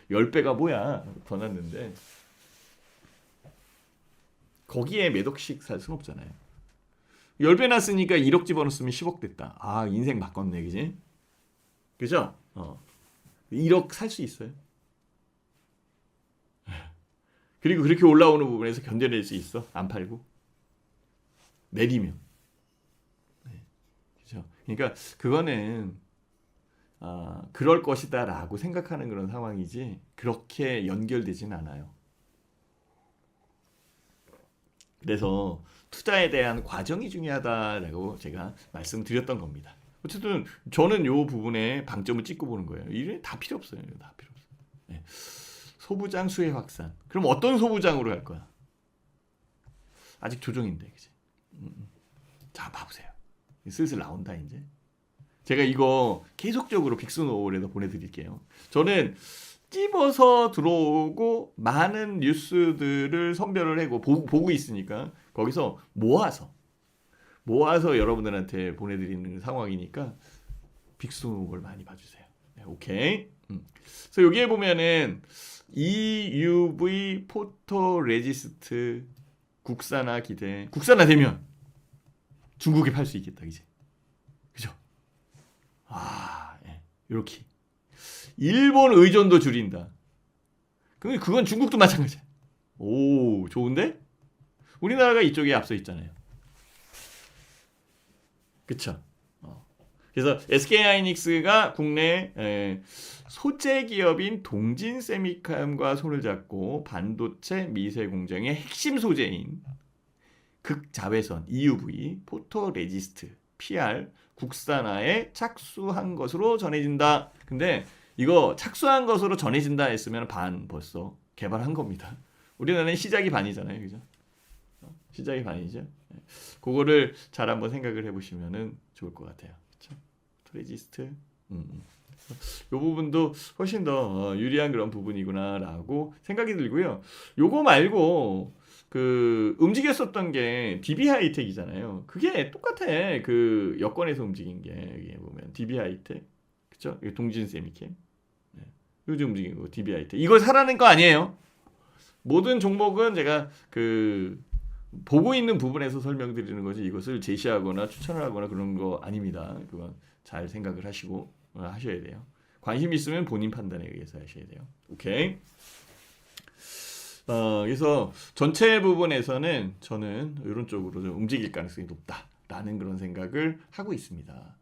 10배가 뭐야, 더 났는데 거기에 몇 억씩 살 순 없잖아요. 10배 났으니까 1억 집어넣었으면 10억 됐다. 아, 인생 바꿨네, 그지? 그죠? 1억 살 수 있어요. 그리고 그렇게 올라오는 부분에서 견뎌낼 수 있어? 안 팔고? 내리면. 그죠? 그러니까 그거는 그럴 것이다라고 생각하는 그런 상황이지 그렇게 연결되진 않아요. 그래서 투자에 대한 과정이 중요하다라고 제가 말씀드렸던 겁니다. 어쨌든 저는 이 부분에 방점을 찍고 보는 거예요. 이게 다 필요 없어요. 다 필요 없어요. 네. 소부장 수혜 확산. 그럼 어떤 소부장으로 할 거야? 아직 조정인데, 그지? 자, 봐보세요. 슬슬 나온다 이제. 제가 이거 계속적으로 빅스노울에서 보내드릴게요. 저는 찝어서 들어오고 많은 뉴스들을 선별을 하고 보고 있으니까 거기서 모아서 여러분들한테 보내드리는 상황이니까 빅스노울 많이 봐주세요. 네, 오케이. 그래서 여기에 보면은 EUV 포토 레지스트 국산화 기대. 국산화되면 중국에 팔 수 있겠다, 이제. 그죠? 이렇게 일본 의존도 줄인다. 그건 중국도 마찬가지야. 오, 좋은데? 우리나라가 이쪽에 앞서 있잖아요. 그쵸? 그래서 SK하이닉스가 국내 소재 기업인 동진세미컴과 손을 잡고 반도체 미세 공정의 핵심 소재인 극자외선 EUV 포토레지스트 PR 국산화에 착수한 것으로 전해진다. 근데 이거 착수한 것으로 전해진다 했으면 반 벌써 개발한 겁니다. 우리나라는 시작이 반이잖아요, 그죠? 시작이 반이죠. 그거를 잘 한번 생각을 해보시면 좋을 것 같아요. 그렇죠? 포토레지스트. 이 부분도 훨씬 더 유리한 그런 부분이구나라고 생각이 들고요. 요거 말고 그 움직였었던 게 DB 하이텍이잖아요. 그게 똑같아. 그 여권에서 움직인 게 여기 보면 DB 하이텍, 그렇죠? 동진 세미캠. 네. 요즘 움직인 거 DB 하이텍. 이걸 사라는 거 아니에요. 모든 종목은 제가 그 보고 있는 부분에서 설명드리는 거지 이것을 제시하거나 추천을 하거나 그런 거 아닙니다. 그건 잘 생각을 하시고 하셔야 돼요. 관심 있으면 본인 판단에 의해서 하셔야 돼요. 오케이. 그래서 전체 부분에서는 저는 이런 쪽으로 좀 움직일 가능성이 높다라는 그런 생각을 하고 있습니다.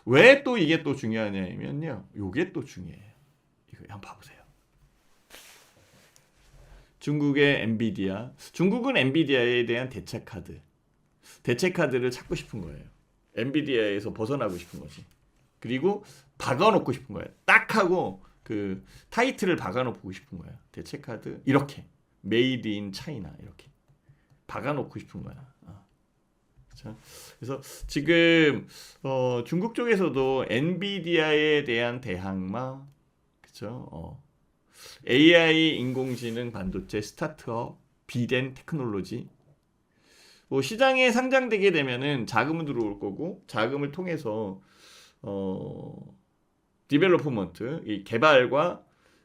왜 또 이게 또 중요하냐면요. 이게 또 중요해요. 이거 한번 봐보세요. 중국의 엔비디아. 중국은 엔비디아에 대한 대체 카드를 찾고 싶은 거예요. 엔비디아에서 벗어나고 싶은 거지. 그리고 박아놓고 싶은 거예요. 딱 하고 그 타이틀을 박아놓고 싶은 거예요. 대체 카드 이렇게 메이드 인 차이나 이렇게 박아놓고 싶은 거야. 그렇죠? 그래서 지금 중국 쪽에서도 엔비디아에 대한 대항마, 그렇죠? AI 인공지능 반도체 스타트업 비덴 테크놀로지 뭐 시장에 상장되게 되면은 자금은 들어올 거고 자금을 통해서 디벨로프먼트 이 개발과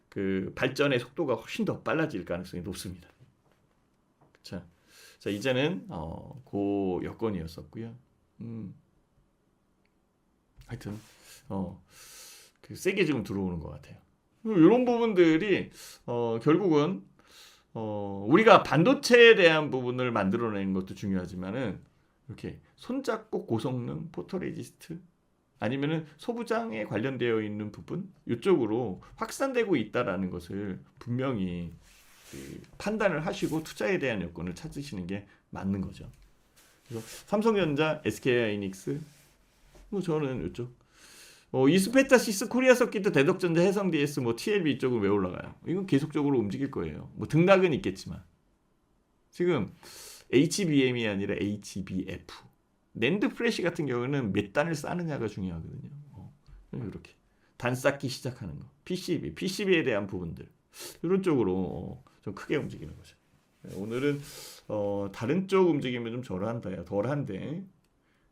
그 발전의 속도가 훨씬 더 빨라질 가능성이 높습니다. 자, 이제는 그 여건이었었고요. 하여튼 그 세게 지금 들어오는 것 같아요. 이런 부분들이 결국은 우리가 반도체에 대한 부분을 만들어내는 것도 중요하지만은 이렇게 손잡고 고성능 포토레지스트 아니면은 소부장에 관련되어 있는 부분 이쪽으로 확산되고 있다라는 것을 분명히 판단을 하시고 투자에 대한 여건을 찾으시는 게 맞는 거죠. 그래서 삼성전자, SK하이닉스, 뭐 저는 이쪽, 이스페타시스, 코리아서킷, 대덕전자, 해성DS, 뭐 TLB 이쪽은 왜 올라가요? 이건 계속적으로 움직일 거예요. 뭐 등락은 있겠지만 지금 HBM이 아니라 HBF. 낸드 프레시 같은 경우는 몇 단을 쌓느냐가 중요하거든요. 이렇게 단 쌓기 시작하는 거, PCB에 대한 부분들 이런 쪽으로 좀 크게 움직이는 거죠. 오늘은 다른 쪽 움직임은 좀 덜한데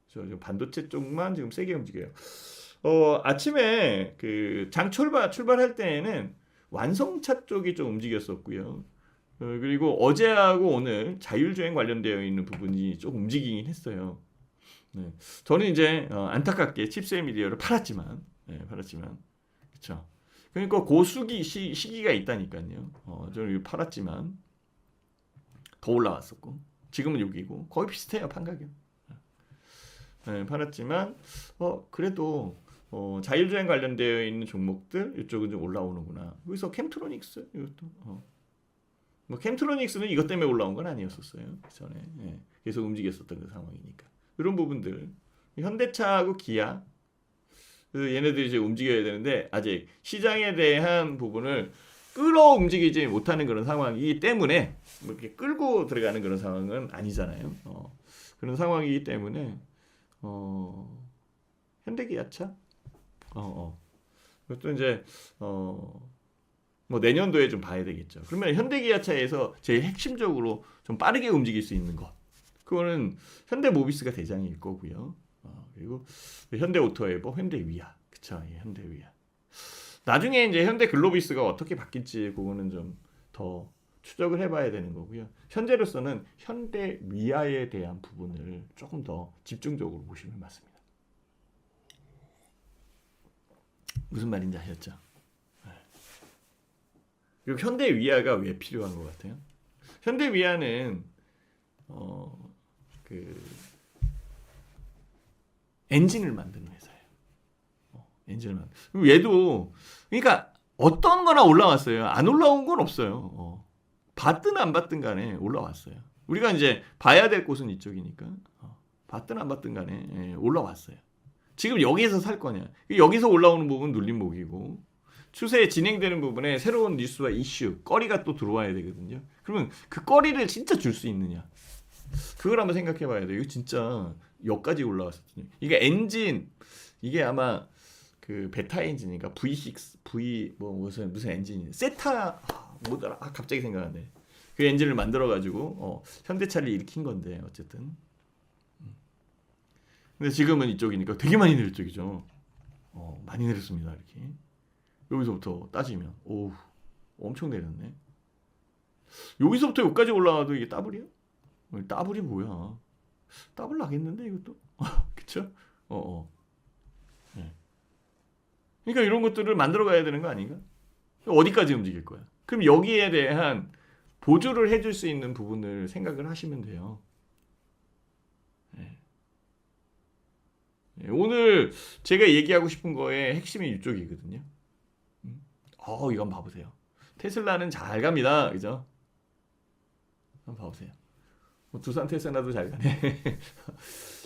저 반도체 쪽만 지금 세게 움직여요. 아침에 그 장 출발할 때에는 완성차 쪽이 좀 움직였었고요. 그리고 어제하고 오늘 자율주행 관련되어 있는 부분이 좀 움직이긴 했어요. 네. 저는 이제 안타깝게 칩셋 미디어를 팔았지만, 그렇죠. 그러니까 시기가 있다니까요. 저는 팔았지만 더 올라왔었고 지금은 여기고 거의 비슷해요 판가격. 네, 팔았지만 그래도 자율주행 관련되어 있는 종목들 이쪽은 좀 올라오는구나. 여기서 캠트로닉스 이것도 뭐 캠트로닉스는 이것 때문에 올라온 건 아니었었어요. 전에 계속 움직였었던 그 상황이니까. 이런 부분들 현대차하고 기아 얘네들이 이제 움직여야 되는데 아직 시장에 대한 부분을 끌어 움직이지 못하는 그런 상황이기 때문에 뭐 이렇게 끌고 들어가는 그런 상황은 아니잖아요. 그런 상황이기 때문에 현대기아차 그것도 이제 뭐 내년도에 좀 봐야 되겠죠. 그러면 현대기아차에서 제일 핵심적으로 좀 빠르게 움직일 수 있는 것 그거는 현대모비스가 대장일 거고요. 그리고 현대오토에버, 현대위아, 그쵸? 예, 현대위아. 나중에 이제 현대글로비스가 어떻게 바뀔지 그거는 좀 더 추적을 해봐야 되는 거고요. 현재로서는 현대위아에 대한 부분을 조금 더 집중적으로 보시면 맞습니다. 무슨 말인지 아셨죠? 그리고 현대위아가 왜 필요한 것 같아요? 현대위아는 그 엔진을 만드는 회사예요. 엔진을 만드. 얘도 그러니까 어떤 거나 올라왔어요. 안 올라온 건 없어요. 받든 안 받든 간에 올라왔어요. 우리가 이제 봐야 될 곳은 이쪽이니까 봤든 안 봤든 간에 올라왔어요. 지금 여기에서 살 거냐? 여기서 올라오는 부분 눌림목이고 추세에 진행되는 부분에 새로운 뉴스와 이슈, 거리가 또 들어와야 되거든요. 그러면 그 거리를 진짜 줄 수 있느냐? 그걸 한번 생각해 봐야 돼요. 이거 진짜 여기까지 올라왔었거든요. 이게 엔진, 이게 아마 그 베타 엔진인가 V6, V 뭐 무슨 엔진이 세타 뭐더라? 갑자기 생각 안 나. 그 엔진을 만들어 가지고 현대차를 일으킨 건데 어쨌든. 근데 지금은 이쪽이니까 되게 많이 내릴 쪽이죠. 많이 내렸습니다. 이렇게. 여기서부터 따지면 오우 엄청 내렸네. 여기서부터 여기까지 올라와도 이게 더블이야? 더블이 뭐야? 더블 나겠는데 이것도? 그쵸? 네. 그러니까 이런 것들을 만들어 가야 되는 거 아닌가? 어디까지 움직일 거야? 그럼 여기에 대한 보조를 해줄 수 있는 부분을 생각을 하시면 돼요. 네. 오늘 제가 얘기하고 싶은 거의 핵심이 이쪽이거든요. 이거 한번 봐보세요. 테슬라는 잘 갑니다. 그죠? 한번 봐보세요. 두산 테슬라도 잘 가네.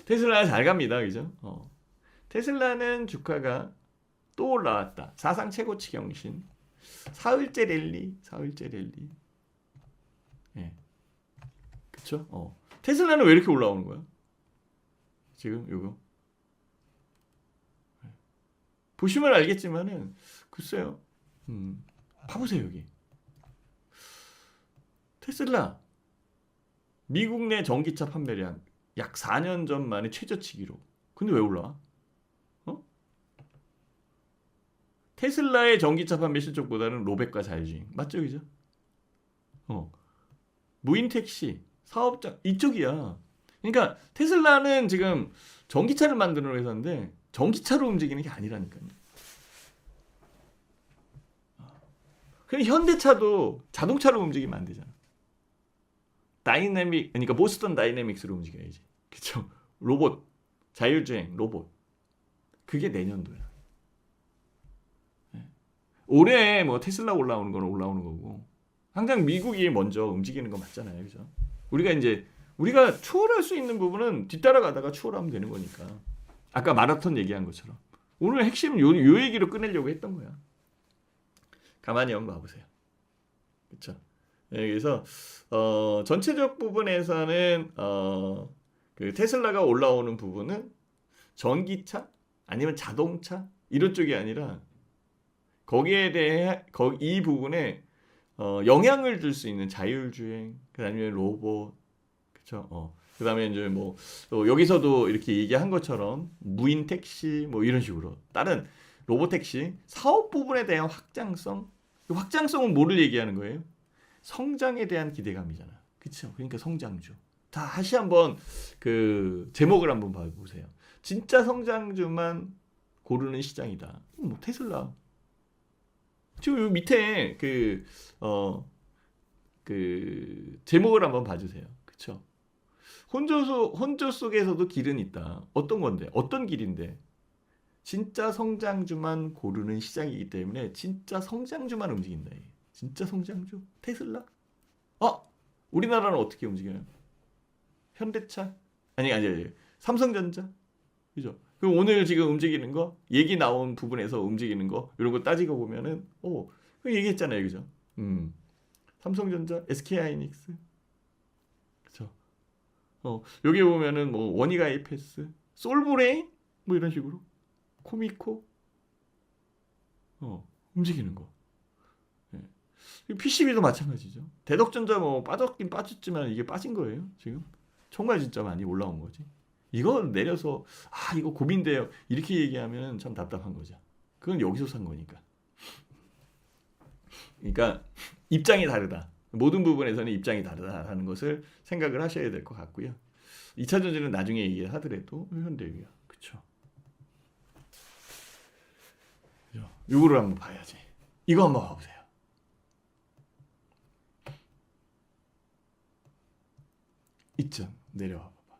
테슬라는 잘 갑니다. 그죠? 테슬라는 주가가 또 올라왔다. 사상 최고치 경신. 사흘째 랠리. 예. 그쵸? 테슬라는 왜 이렇게 올라오는 거야? 지금 요거. 보시면 알겠지만은 글쎄요. 봐보세요 여기. 테슬라 미국 내 전기차 판매량 약 4년 전 만에 최저치 기록. 근데 왜 올라와? 테슬라의 전기차 판매 실적보다는 로백과 자율주행 맞죠, 그죠? 무인 택시 사업자 이쪽이야. 그러니까 테슬라는 지금 전기차를 만드는 회사인데 전기차로 움직이는 게 아니라니까요. 그럼 현대차도 자동차로 움직이면 안 되잖아. 그러니까 보스턴 다이내믹스로 움직여야지. 그쵸? 로봇, 자율주행, 로봇. 그게 내년도야. 네. 올해 뭐 테슬라 올라오는 건 올라오는 거고. 항상 미국이 먼저 움직이는 거 맞잖아요. 그죠? 우리가 추월할 수 있는 부분은 뒤따라가다가 추월하면 되는 거니까. 아까 마라톤 얘기한 것처럼. 오늘 핵심은 요 얘기로 끝내려고 했던 거야. 가만히 한번 봐보세요. 그렇죠? 그래서 전체적 부분에서는 그 테슬라가 올라오는 부분은 전기차 아니면 자동차 이런 쪽이 아니라 거기에 대해 이 부분에 영향을 줄 수 있는 자율주행, 그다음에 로봇, 그렇죠? 그다음에 이제 뭐 여기서도 이렇게 얘기한 것처럼 무인 택시 뭐 이런 식으로 다른 로봇 택시 사업 부분에 대한 확장성. 확장성은 뭐를 얘기하는 거예요? 성장에 대한 기대감이잖아. 그렇죠? 그러니까 성장주. 다시 한번 그 제목을 한번 봐보세요. 진짜 성장주만 고르는 시장이다. 뭐 테슬라. 지금 여기 밑에 그 제목을 한번 봐주세요. 그렇죠? 혼조 속에서도 길은 있다. 어떤 건데? 어떤 길인데? 진짜 성장주만 고르는 시장이기 때문에 진짜 성장주만 움직인다. 진짜 성장주? 테슬라? 우리나라는 어떻게 움직여요? 현대차? 아니. 삼성전자? 그죠? 그럼 오늘 지금 움직이는 거, 얘기 나온 부분에서 움직이는 거, 이런 거 따지고 보면은, 그 얘기했잖아요. 그죠? 삼성전자, SK하이닉스. 그죠? 여기 보면은 뭐, 원희가 에이패스, 솔브레인? 뭐 이런 식으로. 코미코? 움직이는 거. PCB도 마찬가지죠. 대덕전자 뭐 빠졌긴 빠졌지만 이게 빠진 거예요. 지금 정말 진짜 많이 올라온 거지. 이거 내려서 이거 고민돼요. 이렇게 얘기하면 참 답답한 거죠. 그건 여기서 산 거니까. 그러니까 입장이 다르다. 모든 부분에서는 입장이 다르다라는 것을 생각을 하셔야 될 것 같고요. 2차 전지는 나중에 얘기하더라도 현대유야. 그렇죠. 이거를 한번 봐야지. 이거 한번 봐보세요. 이점 내려와 봐봐.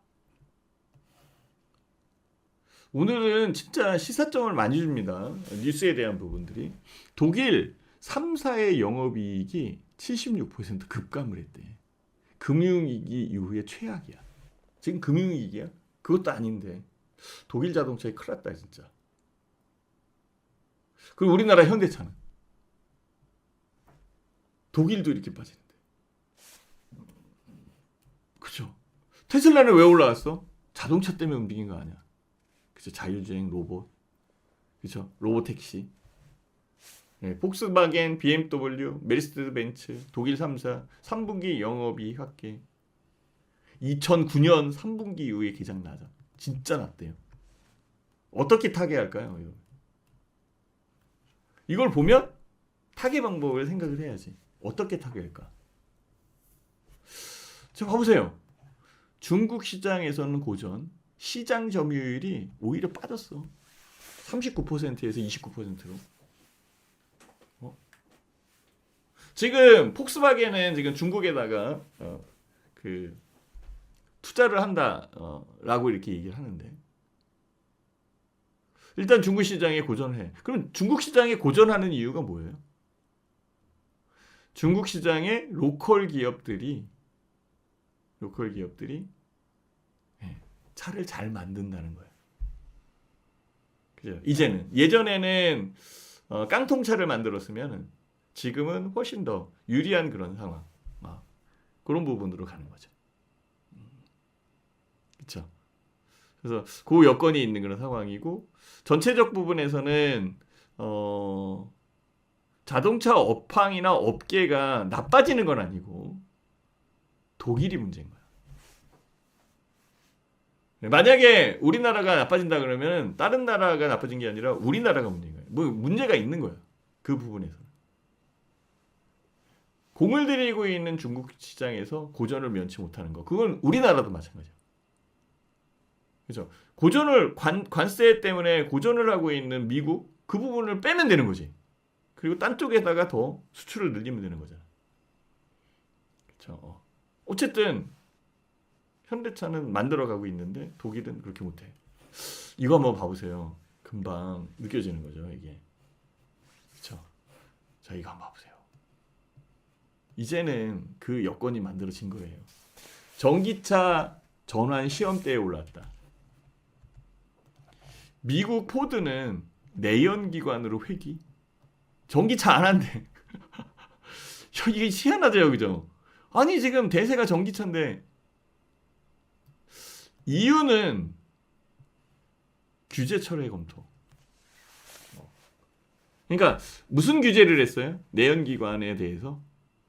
오늘은 진짜 시사점을 많이 줍니다. 뉴스에 대한 부분들이. 독일 3사의 영업이익이 76% 급감을 했대. 금융위기 이후에 최악이야. 지금 금융위기야? 그것도 아닌데 독일 자동차에 큰일 났다 진짜. 그리고 우리나라 현대차는 독일도 이렇게 빠지는데. 그죠? 테슬라는 왜 올라왔어? 자동차 때문에 움직인 거 아니야. 그죠? 자율주행 로봇. 그죠? 로봇택시. 네, 폭스바겐, BMW, 메르세데스 벤츠, 독일 3사 3분기 영업이 합계 2009년 3분기 이후에 개장 낮아. 진짜 낮대요. 어떻게 타개할까요? 이걸 보면 타개 방법을 생각을 해야지. 어떻게 타개할까? 자, 봐보세요. 중국 시장에서는 고전, 시장 점유율이 오히려 빠졌어. 39%에서 29%로. 지금 폭스바겐은 지금 중국에다가 그 투자를 한다라고 이렇게 얘기를 하는데, 일단 중국 시장에 고전해. 그럼 중국 시장에 고전하는 이유가 뭐예요? 중국 시장의 로컬 기업들이 차를 잘 만든다는 거예요. 그죠? 이제는 예전에는 깡통차를 만들었으면 지금은 훨씬 더 유리한 그런 상황, 그런 부분으로 가는 거죠. 그렇죠? 그래서 그 여건이 있는 그런 상황이고, 전체적 부분에서는 자동차 업황이나 업계가 나빠지는 건 아니고 독일이 문제인 거야. 만약에 우리나라가 나빠진다 그러면 다른 나라가 나빠진 게 아니라 우리나라가 문제인 거야. 뭐 문제가 있는 거야. 그 부분에서. 공을 들이고 있는 중국 시장에서 고전을 면치 못하는 거. 그건 우리나라도 마찬가지야. 그죠? 고전을 관세 때문에 고전을 하고 있는 미국, 그 부분을 빼면 되는 거지. 그리고 딴 쪽에다가 더 수출을 늘리면 되는 거잖아. 그렇죠? 어쨌든 현대차는 만들어가고 있는데 독일은 그렇게 못해. 이거 한번 봐보세요. 금방 느껴지는 거죠, 이게. 그렇죠? 자, 이거 한번 봐보세요. 이제는 그 여건이 만들어진 거예요. 전기차 전환 시험대에 올랐다. 미국 포드는 내연기관으로 회귀. 전기차 안 한대. 이게 희한하죠, 그죠? 아니 지금 대세가 전기차인데. 이유는 규제 철회 검토. 그러니까 무슨 규제를 했어요? 내연기관에 대해서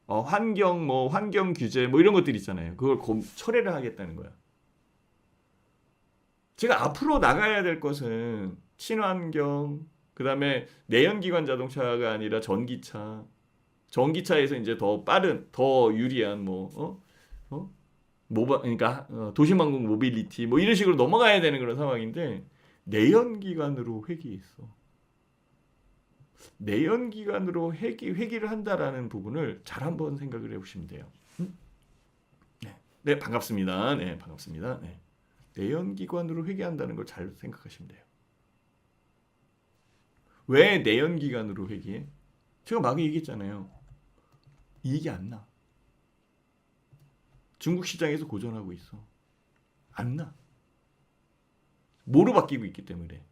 환경 규제 이런 것들 있잖아요. 그걸 철회를 하겠다는 거야. 제가 앞으로 나가야 될 것은 친환경, 그 다음에 내연기관 자동차가 아니라 전기차에서 이제 더 빠른, 더 유리한 그러니까 도시망공 모빌리티 이런 식으로 넘어가야 되는 그런 상황인데, 내연기관으로 회귀했어. 내연기관으로 회귀를 한다라는 부분을 잘 한번 생각을 해보시면 돼요. 네, 반갑습니다. 네, 반갑습니다. 네. 내연기관으로 회귀한다는 걸 잘 생각하시면 돼요. 왜 내연기관으로 회귀해? 제가 막 얘기했잖아요. 이익이 안 나. 중국 시장에서 고전하고 있어. 안 나. 뭐로 바뀌고 있기 때문에?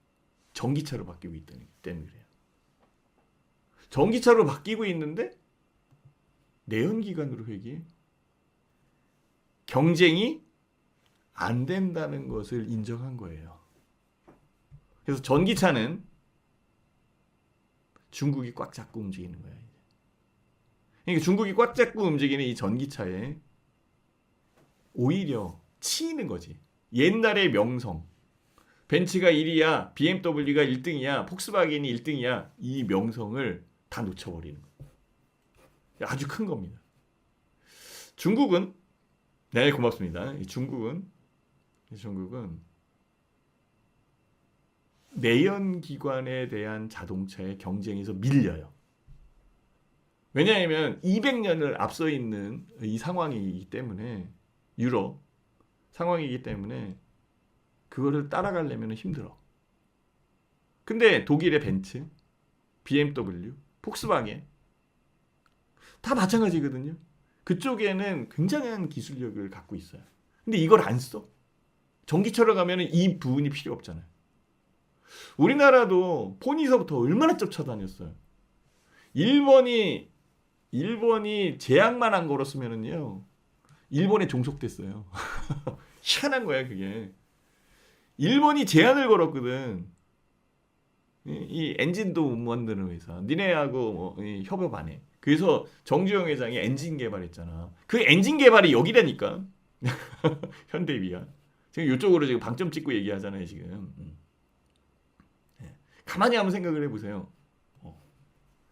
전기차로 바뀌고 있기 때문에 그래요. 전기차로 바뀌고 있는데 내연기관으로 회귀해? 경쟁이 안 된다는 것을 인정한 거예요. 그래서 전기차는 중국이 꽉 잡고 움직이는 거예요. 그러니까 중국이 꽉 잡고 움직이는 이 전기차에 오히려 치이는 거지. 옛날의 명성. 벤츠가 1위야, BMW가 1등이야, 폭스바겐이 1등이야. 이 명성을 다 놓쳐버리는 거예요. 아주 큰 겁니다. 중국은, 네, 고맙습니다. 중국은 내연기관에 대한 자동차의 경쟁에서 밀려요. 왜냐하면 200년을 앞서 있는 이 상황이기 때문에, 유럽 상황이기 때문에 그거를 따라가려면 힘들어. 근데 독일의 벤츠, BMW, 폭스바겐 다 마찬가지거든요. 그쪽에는 굉장한 기술력을 갖고 있어요. 근데 이걸 안 써. 전기차로 가면은 이 부분이 필요 없잖아요. 우리나라도 폰에서부터 얼마나 쫓아다녔어요. 일본이 제약만 안 걸었으면은요. 일본에 종속됐어요. 희한한 거야, 그게. 일본이 제한을 걸었거든. 이 엔진도 못 만드는 회사. 니네하고 뭐 협업 안 해. 그래서 정주영 회장이 엔진 개발했잖아. 그 엔진 개발이 여기라니까. 현대비야. 지금 이쪽으로 지금 방점 찍고 얘기하잖아요, 지금. 예. 가만히 한번 생각을 해보세요.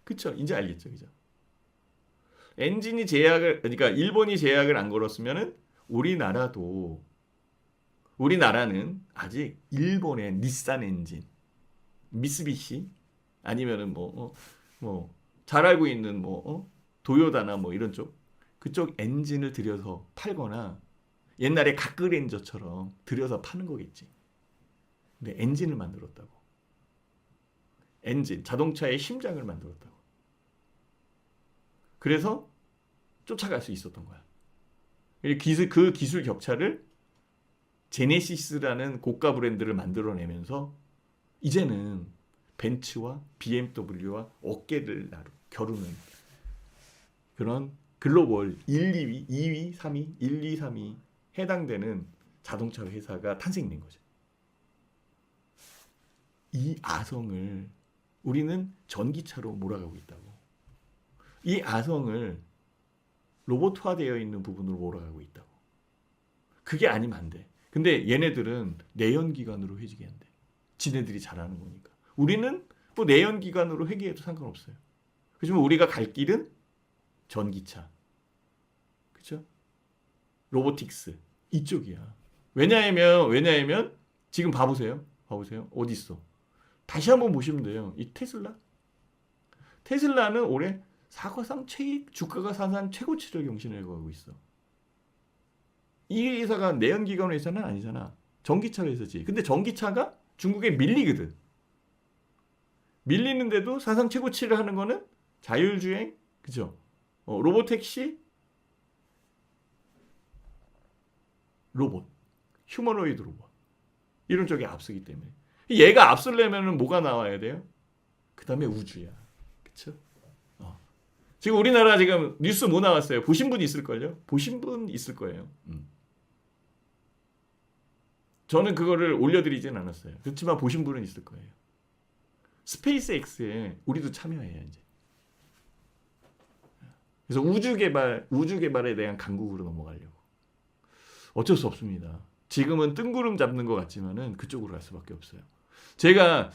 그쵸? 이제 알겠죠, 그죠? 엔진이 제약을, 그러니까 일본이 제약을 안 걸었으면은 우리나라는 아직 일본의 닛산 엔진, 미쓰비시 아니면은 잘 알고 있는 도요다나 뭐 이런 쪽 그쪽 엔진을 들여서 팔거나 옛날에 가크레인저처럼 들여서 파는 거겠지. 근데 엔진을 만들었다고. 엔진, 자동차의 심장을 만들었다고. 그래서 쫓아갈 수 있었던 거야. 그 기술 격차를 제네시스라는 고가 브랜드를 만들어내면서 이제는 벤츠와 BMW와 어깨를 겨루는 그런 글로벌 1, 2위, 3위, 1, 2, 3위 해당되는 자동차 회사가 탄생된 거죠. 이 아성을 우리는 전기차로 몰아가고 있다고. 이 아성을 로봇화되어 있는 부분으로 몰아가고 있다고. 그게 아니면 안 돼. 근데 얘네들은 내연기관으로 회귀게 한대. 지네들이 잘하는 거니까. 우리는 뭐 내연기관으로 회귀해도 상관없어요. 그렇지만 우리가 갈 길은 전기차. 그렇죠? 로보틱스. 이쪽이야. 왜냐하면 지금 봐보세요. 어디 있어? 다시 한번 보시면 돼요. 이 테슬라는 올해 주가가 사상 최고치를 경신하고 있어. 이 회사가 내연기관 회사는 아니잖아. 전기차 회사지. 근데 전기차가 중국에 밀리거든. 밀리는데도 사상 최고치를 하는 거는 자율주행, 그죠? 로보택시, 휴머노이드 로봇. 이런 쪽에 앞서기 때문에. 얘가 앞서려면 뭐가 나와야 돼요? 그 다음에 우주야. 그쵸? 지금 우리나라 지금 뉴스 뭐 나왔어요? 보신 분 있을걸요? 보신 분 있을 거예요. 저는 그거를 올려드리진 않았어요. 그렇지만 보신 분은 있을 거예요. 스페이스X에 우리도 참여해야 이제. 그래서 우주 개발에 대한 강국으로 넘어가려고. 어쩔 수 없습니다. 지금은 뜬구름 잡는 것 같지만은 그쪽으로 갈 수밖에 없어요. 제가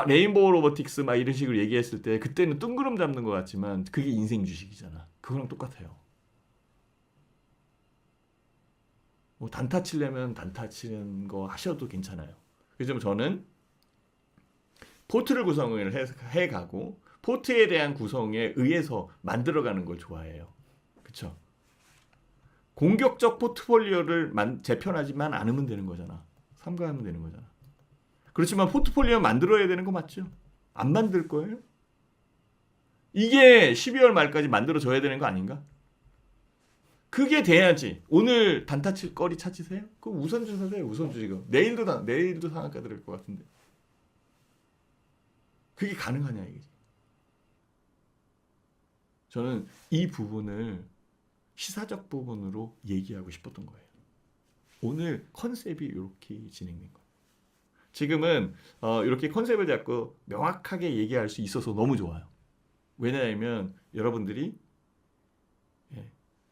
레인보우 로보틱스 막 이런 식으로 얘기했을 때 그때는 뜬구름 잡는 것 같지만 그게 인생 주식이잖아. 그거랑 똑같아요. 뭐 단타 치려면 단타 치는 거 하셔도 괜찮아요. 그래서 저는 포트를 구성을 해가고 포트에 대한 구성에 의해서 만들어가는 걸 좋아해요. 그렇죠? 공격적 포트폴리오를 재편하지만 않으면 되는 거잖아. 삼가하면 되는 거잖아. 그렇지만 포트폴리오 만들어야 되는 거 맞죠? 안 만들 거예요? 이게 12월 말까지 만들어져야 되는 거 아닌가? 그게 돼야지. 오늘 단타 칠 거리 찾으세요? 그럼 우선주 사세요. 우선주 지금. 내일도 상한가 들을 것 같은데. 그게 가능하냐 이게. 저는 이 부분을 시사적 부분으로 얘기하고 싶었던 거예요. 오늘 컨셉이 이렇게 진행된 거예요. 지금은 이렇게 컨셉을 잡고 명확하게 얘기할 수 있어서 너무 좋아요. 왜냐하면 여러분들이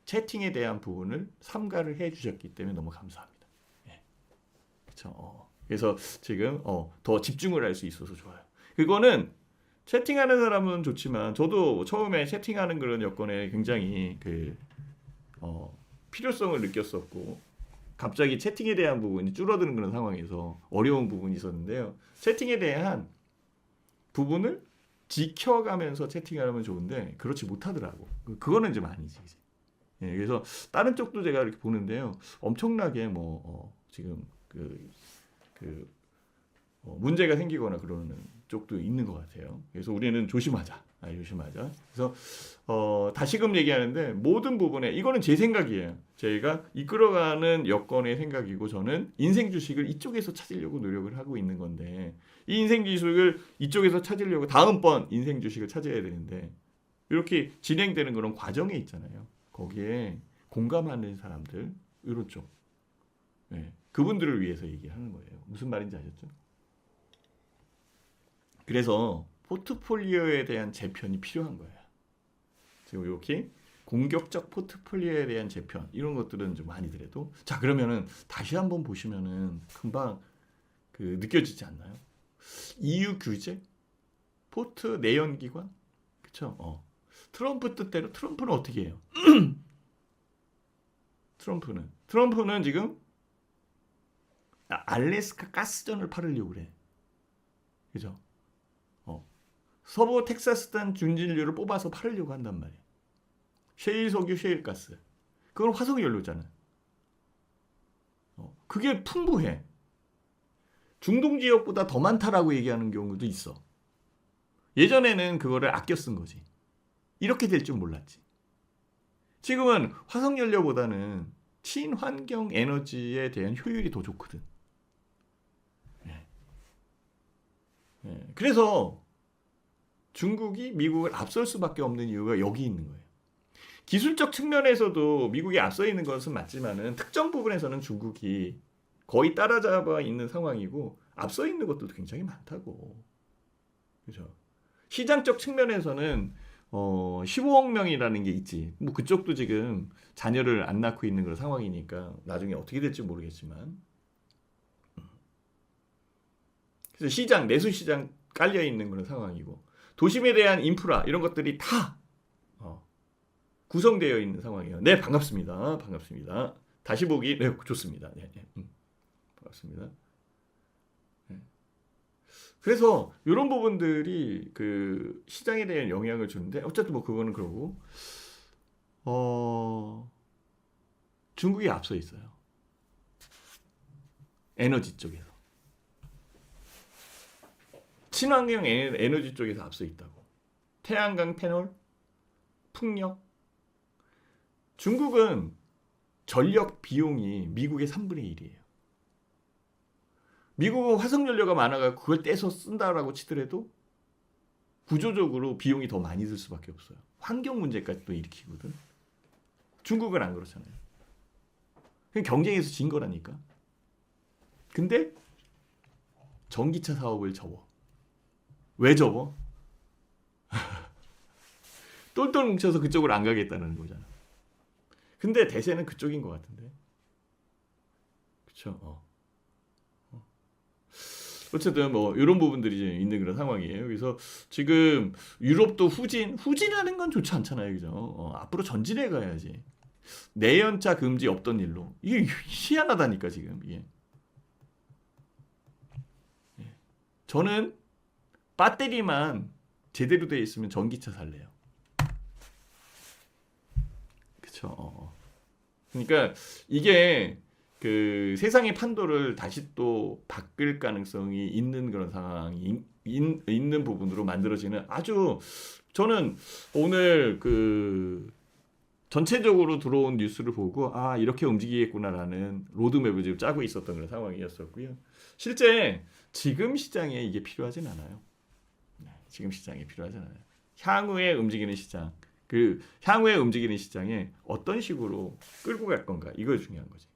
채팅에 대한 부분을 삼가를 해주셨기 때문에 너무 감사합니다. 그렇죠. 그래서 지금 더 집중을 할 수 있어서 좋아요. 그거는 채팅하는 사람은 좋지만 저도 처음에 채팅하는 그런 여건에 굉장히 필요성을 느꼈었고 갑자기 채팅에 대한 부분이 줄어드는 그런 상황에서 어려운 부분이 있었는데요. 채팅에 대한 부분을 지켜가면서 채팅하면 좋은데 그렇지 못하더라고. 그거는 좀 아니지. 그래서 다른 쪽도 제가 이렇게 보는데요. 엄청나게 지금 문제가 생기거나 그러는 쪽도 있는 것 같아요. 그래서 우리는 조심하자. 조심하자. 그래서 다시금 얘기하는데 모든 부분에 이거는 제 생각이에요. 제가 이끌어가는 여건의 생각이고 저는 인생 주식을 이쪽에서 찾으려고 노력을 하고 있는 건데 이 인생 주식을 이쪽에서 찾으려고 다음번 인생 주식을 찾아야 되는데 이렇게 진행되는 그런 과정에 있잖아요. 거기에 공감하는 사람들 이런 쪽 그분들을 위해서 얘기하는 거예요. 무슨 말인지 아셨죠? 그래서 포트폴리오에 대한 재편이 필요한 거예요. 지금 이렇게 공격적 포트폴리오에 대한 재편 이런 것들은 좀 많이더라도 자 그러면은 다시 한번 보시면은 금방 느껴지지 않나요? EU 규제, 포트 내연기관, 그렇죠? 트럼프 뜻대로 트럼프는 어떻게 해요? 트럼프는 지금 알래스카 가스전을 팔으려고 그래, 그죠? 서부 텍사스산 준진료를 뽑아서 팔으려고 한단 말이에요. 셰일 석유, 셰일 가스. 그건 화석 연료잖아. 그게 풍부해. 중동 지역보다 더 많다라고 얘기하는 경우도 있어. 예전에는 그거를 아껴 쓴 거지. 이렇게 될 줄 몰랐지. 지금은 화석 연료보다는 친환경 에너지에 대한 효율이 더 좋거든. 그래서 중국이 미국을 앞설 수밖에 없는 이유가 여기 있는 거예요. 기술적 측면에서도 미국이 앞서 있는 것은 맞지만은 특정 부분에서는 중국이 거의 따라잡아 있는 상황이고 앞서 있는 것도 굉장히 많다고. 그죠? 시장적 측면에서는 15억 명이라는 게 있지. 뭐 그쪽도 지금 자녀를 안 낳고 있는 그런 상황이니까 나중에 어떻게 될지 모르겠지만. 그래서 시장, 내수 시장 깔려 있는 그런 상황이고 도심에 대한 인프라 이런 것들이 다 구성되어 있는 상황이에요. 네, 반갑습니다. 반갑습니다. 다시 보기 네, 좋습니다. 네, 반갑습니다. 네. 그래서 이런 부분들이 그 시장에 대한 영향을 주는데 어쨌든 뭐 그거는 그러고 중국이 앞서 있어요. 에너지 쪽에서. 친환경 에너지 쪽에서 앞서 있다고. 태양광 패널, 풍력. 중국은 전력 비용이 미국의 3분의 1이에요. 미국은 화석연료가 많아가지고 그걸 떼서 쓴다라고 치더라도 구조적으로 비용이 더 많이 들 수밖에 없어요. 환경 문제까지 또 일으키거든. 중국은 안 그렇잖아요. 경쟁에서 진 거라니까. 근데 전기차 사업을 접어. 왜 접어? 똘똘 뭉쳐서 그쪽으로 안 가겠다는 거잖아. 근데 대세는 그쪽인 것 같은데. 그쵸? 어쨌든 뭐 이런 부분들이 있는 그런 상황이에요. 그래서 지금 유럽도 후진하는 건 좋지 않잖아요, 그죠? 앞으로 전진해 가야지. 내연차 금지 없던 일로 이게 희한하다니까 지금 이게. 저는 배터리만 제대로 되어 있으면 전기차 살래요. 그쵸? 그러니까 이게 그 세상의 판도를 다시 또 바뀔 가능성이 있는 그런 상황이 있는 부분으로 만들어지는 아주 저는 오늘 그 전체적으로 들어온 뉴스를 보고 아 이렇게 움직이겠구나라는 로드맵을 지금 짜고 있었던 그런 상황이었었고요. 실제 지금 시장에 이게 필요하진 않아요. 지금 시장에 필요하진 않아요. 향후에 움직이는 시장, 그 향후에 움직이는 시장에 어떤 식으로 끌고 갈 건가 이거 중요한 거지.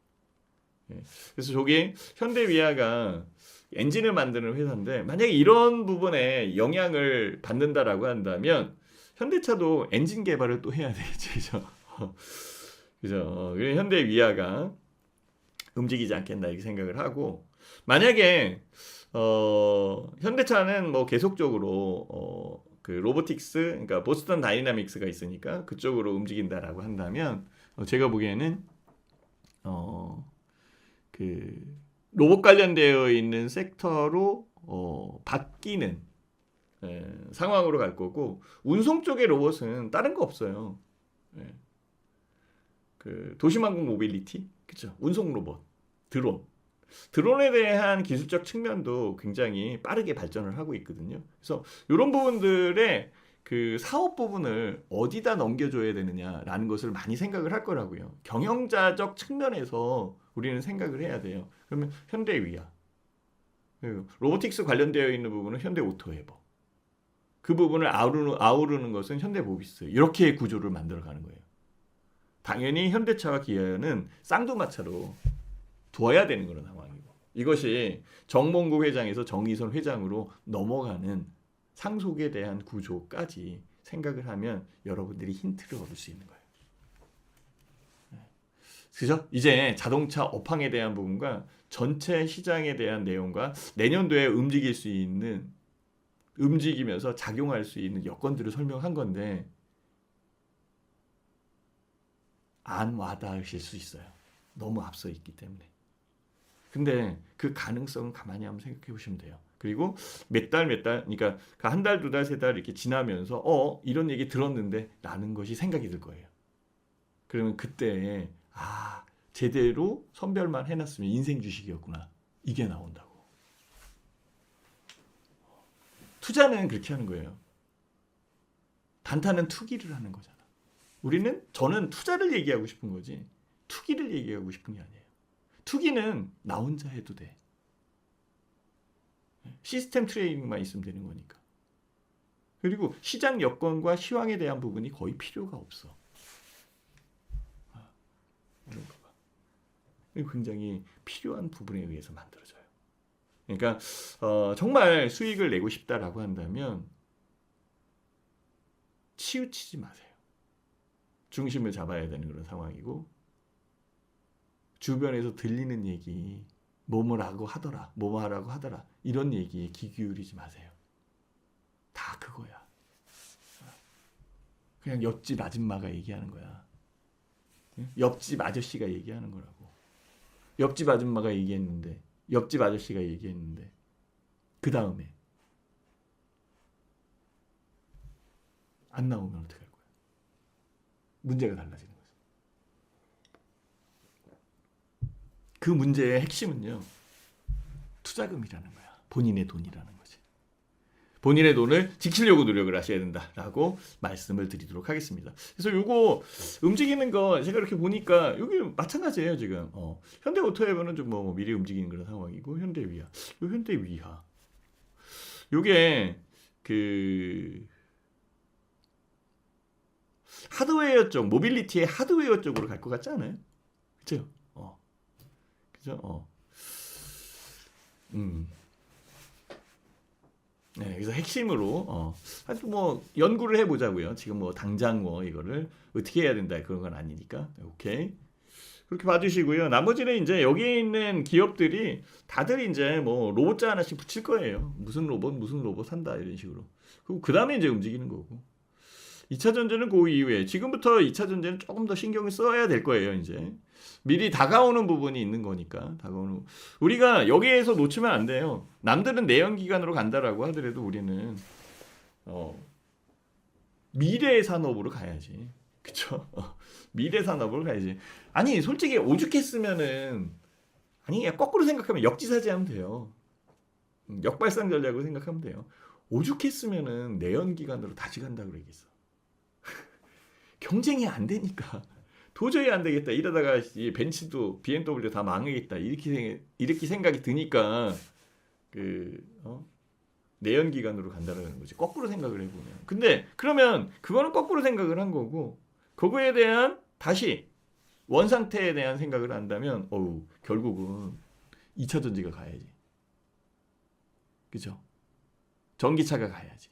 그래서 저게 현대위아가 엔진을 만드는 회사인데 만약에 이런 부분에 영향을 받는다라고 한다면 현대차도 엔진 개발을 또 해야 되겠지, 그죠? 그죠? 현대위아가 움직이지 않겠나 이렇게 생각을 하고 만약에 현대차는 뭐 계속적으로 그 로보틱스, 그러니까 보스턴 다이나믹스가 있으니까 그쪽으로 움직인다라고 한다면 제가 보기에는 그 로봇 관련되어 있는 섹터로 바뀌는 상황으로 갈 거고 운송 쪽의 로봇은 다른 거 없어요. 그 도심항공 모빌리티, 그렇죠? 운송 로봇, 드론. 드론에 대한 기술적 측면도 굉장히 빠르게 발전을 하고 있거든요. 그래서 이런 부분들의 그 사업 부분을 어디다 넘겨줘야 되느냐라는 것을 많이 생각을 할 거라고요. 경영자적 측면에서 우리는 생각을 해야 돼요. 그러면 현대위아, 로보틱스 관련되어 있는 부분은 현대오토에버, 그 부분을 아우르는 것은 현대모비스, 이렇게 구조를 만들어가는 거예요. 당연히 현대차와 기아는 쌍두마차로 두어야 되는 그런 상황이고, 이것이 정몽구 회장에서 정의선 회장으로 넘어가는 상속에 대한 구조까지 생각을 하면 여러분들이 힌트를 얻을 수 있는 거예요. 그죠? 이제 자동차 업황에 대한 부분과 전체 시장에 대한 내용과 내년도에 움직일 수 있는, 움직이면서 작용할 수 있는 여건들을 설명한 건데 안 와닿으실 수 있어요. 너무 앞서 있기 때문에. 근데 그 가능성은 가만히 한번 생각해 보시면 돼요. 그리고 몇 달, 그러니까 한 달, 두 달, 세 달 이렇게 지나면서 이런 얘기 들었는데 라는 것이 생각이 들 거예요. 그러면 그때 제대로 선별만 해놨으면 인생 주식이었구나. 이게 나온다고. 투자는 그렇게 하는 거예요. 단타는 투기를 하는 거잖아. 저는 투자를 얘기하고 싶은 거지 투기를 얘기하고 싶은 게 아니에요. 투기는 나 혼자 해도 돼. 시스템 트레이닝만 있으면 되는 거니까. 그리고 시장 여건과 시황에 대한 부분이 거의 필요가 없어. 이런 거 봐. 굉장히 필요한 부분에 의해서 만들어져요. 그러니까 정말 수익을 내고 싶다라고 한다면 치우치지 마세요. 중심을 잡아야 되는 그런 상황이고, 주변에서 들리는 얘기, 뭐뭐라고 하더라, 뭐뭐하라고 하더라, 이런 얘기에 귀 기울이지 마세요. 다 그거야. 그냥 옆집 아줌마가 얘기하는 거야. 옆집 아저씨가 얘기하는 거라고. 옆집 아줌마가 얘기했는데, 옆집 아저씨가 얘기했는데, 그 다음에 안 나오면 어떡할 거야? 문제가 달라지는 거죠. 그 문제의 핵심은요, 투자금이라는 거야. 본인의 돈이라는 거지. 본인의 돈을 지키려고 노력을 하셔야 된다라고 말씀을 드리도록 하겠습니다. 그래서 요거 움직이는 거 제가 이렇게 보니까 여기 마찬가지예요. 지금 현대오토에버는 좀 미리 움직이는 그런 상황이고, 현대위아 요게 그 하드웨어 쪽, 모빌리티의 하드웨어 쪽으로 갈 것 같지 않아요? 그죠? 그죠? 네, 그래서 핵심으로 아주 연구를 해보자고요. 지금 당장 이거를 어떻게 해야 된다 그런 건 아니니까. 오케이. 그렇게 봐주시고요. 나머지는 이제 여기에 있는 기업들이 다들 이제 로봇자 하나씩 붙일 거예요. 무슨 로봇 산다 이런 식으로. 그리고 그 다음에 이제 움직이는 거고. 2차 전지는 그 이후에, 지금부터 2차 전지는 조금 더 신경을 써야 될 거예요. 이제 미리 다가오는 부분이 있는 거니까. 우리가 여기에서 놓치면 안 돼요. 남들은 내연기관으로 간다라고 하더라도 우리는 미래 산업으로 가야지. 그쵸? 미래 산업으로 가야지. 아니 솔직히 오죽했으면은, 거꾸로 생각하면 역지사지하면 돼요. 역발상 전략으로 생각하면 돼요. 오죽했으면은 내연기관으로 다시 간다고 그러겠어. 경쟁이 안 되니까 도저히 안 되겠다. 이러다가 이 벤츠도 BMW 다 망하겠다. 이렇게 생각이 드니까 내연기관으로 간다는 거지. 거꾸로 생각을 해보면. 근데 그러면 그거는 거꾸로 생각을 한 거고, 그거에 대한 다시 원상태에 대한 생각을 한다면 결국은 2차 전지가 가야지. 그죠? 전기차가 가야지.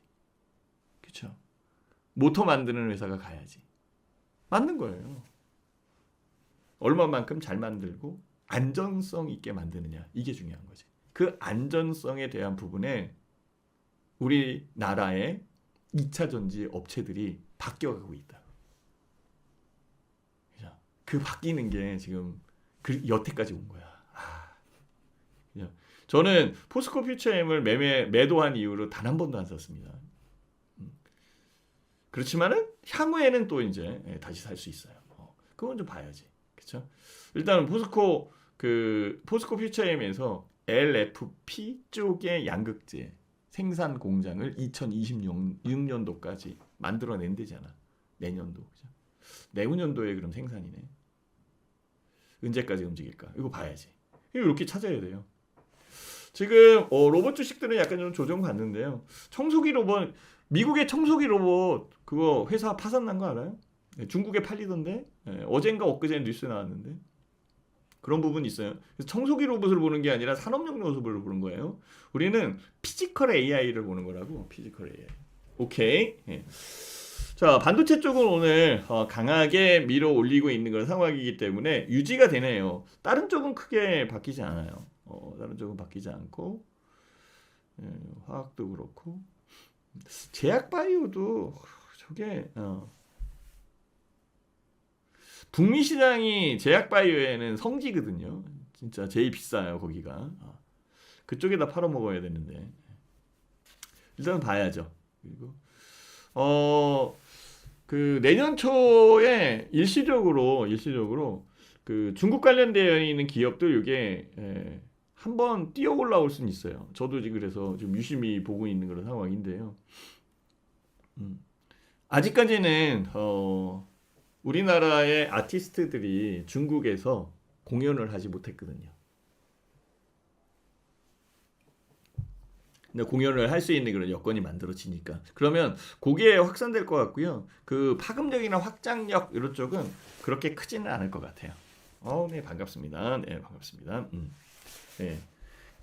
그죠? 모터 만드는 회사가 가야지. 맞는 거예요. 얼마만큼 잘 만들고 안전성 있게 만드느냐, 이게 중요한 거지. 그 안전성에 대한 부분에 우리나라의 2차 전지 업체들이 바뀌어가고 있다. 그 바뀌는 게 지금 여태까지 온 거야. 저는 포스코 퓨처엠을 매도한 이후로 단 한 번도 안 썼습니다. 그렇지만은 향후에는 또 이제 다시 살 수 있어요. 그건 좀 봐야지. 그렇죠? 일단은 포스코 그 포스코 퓨처엠에서 LFP 쪽의 양극재 생산 공장을 2026년도까지 만들어낸대잖아. 내년도. 그죠? 내후년도에 그럼 생산이네. 언제까지 움직일까? 이거 봐야지. 이렇게 찾아야 돼요. 지금 로봇 주식들은 약간 좀 조정받는데요. 청소기 로봇, 미국의 청소기 로봇 그거 회사 파산 난 거 알아요? 네, 중국에 팔리던데 어젠가 엊그제 뉴스에 나왔는데 그런 부분이 있어요. 그래서 청소기 로봇을 보는 게 아니라 산업용 로봇을 보는 거예요. 우리는 피지컬 AI를 보는 거라고. 피지컬 AI. 오케이. 예. 자, 반도체 쪽은 오늘 강하게 밀어 올리고 있는 그런 상황이기 때문에 유지가 되네요. 다른 쪽은 크게 바뀌지 않아요. 다른 쪽은 바뀌지 않고 화학도 그렇고 제약바이오도 저게 북미 시장이 제약바이오에는 성지거든요. 진짜 제일 비싸요 거기가. 그쪽에다 팔아먹어야 되는데 일단 봐야죠. 그리고 그 내년 초에 일시적으로 그 중국 관련되어 있는 기업들 이게 한번 뛰어 올라올 수는 있어요. 저도 지금 그래서 좀 유심히 보고 있는 그런 상황인데요. 아직까지는 우리나라의 아티스트들이 중국에서 공연을 하지 못했거든요. 근데 공연을 할 수 있는 그런 여건이 만들어지니까 그러면 거기에 확산될 것 같고요. 그 파급력이나 확장력 이런 쪽은 그렇게 크지는 않을 것 같아요. 네 반갑습니다. 네 반갑습니다. 네,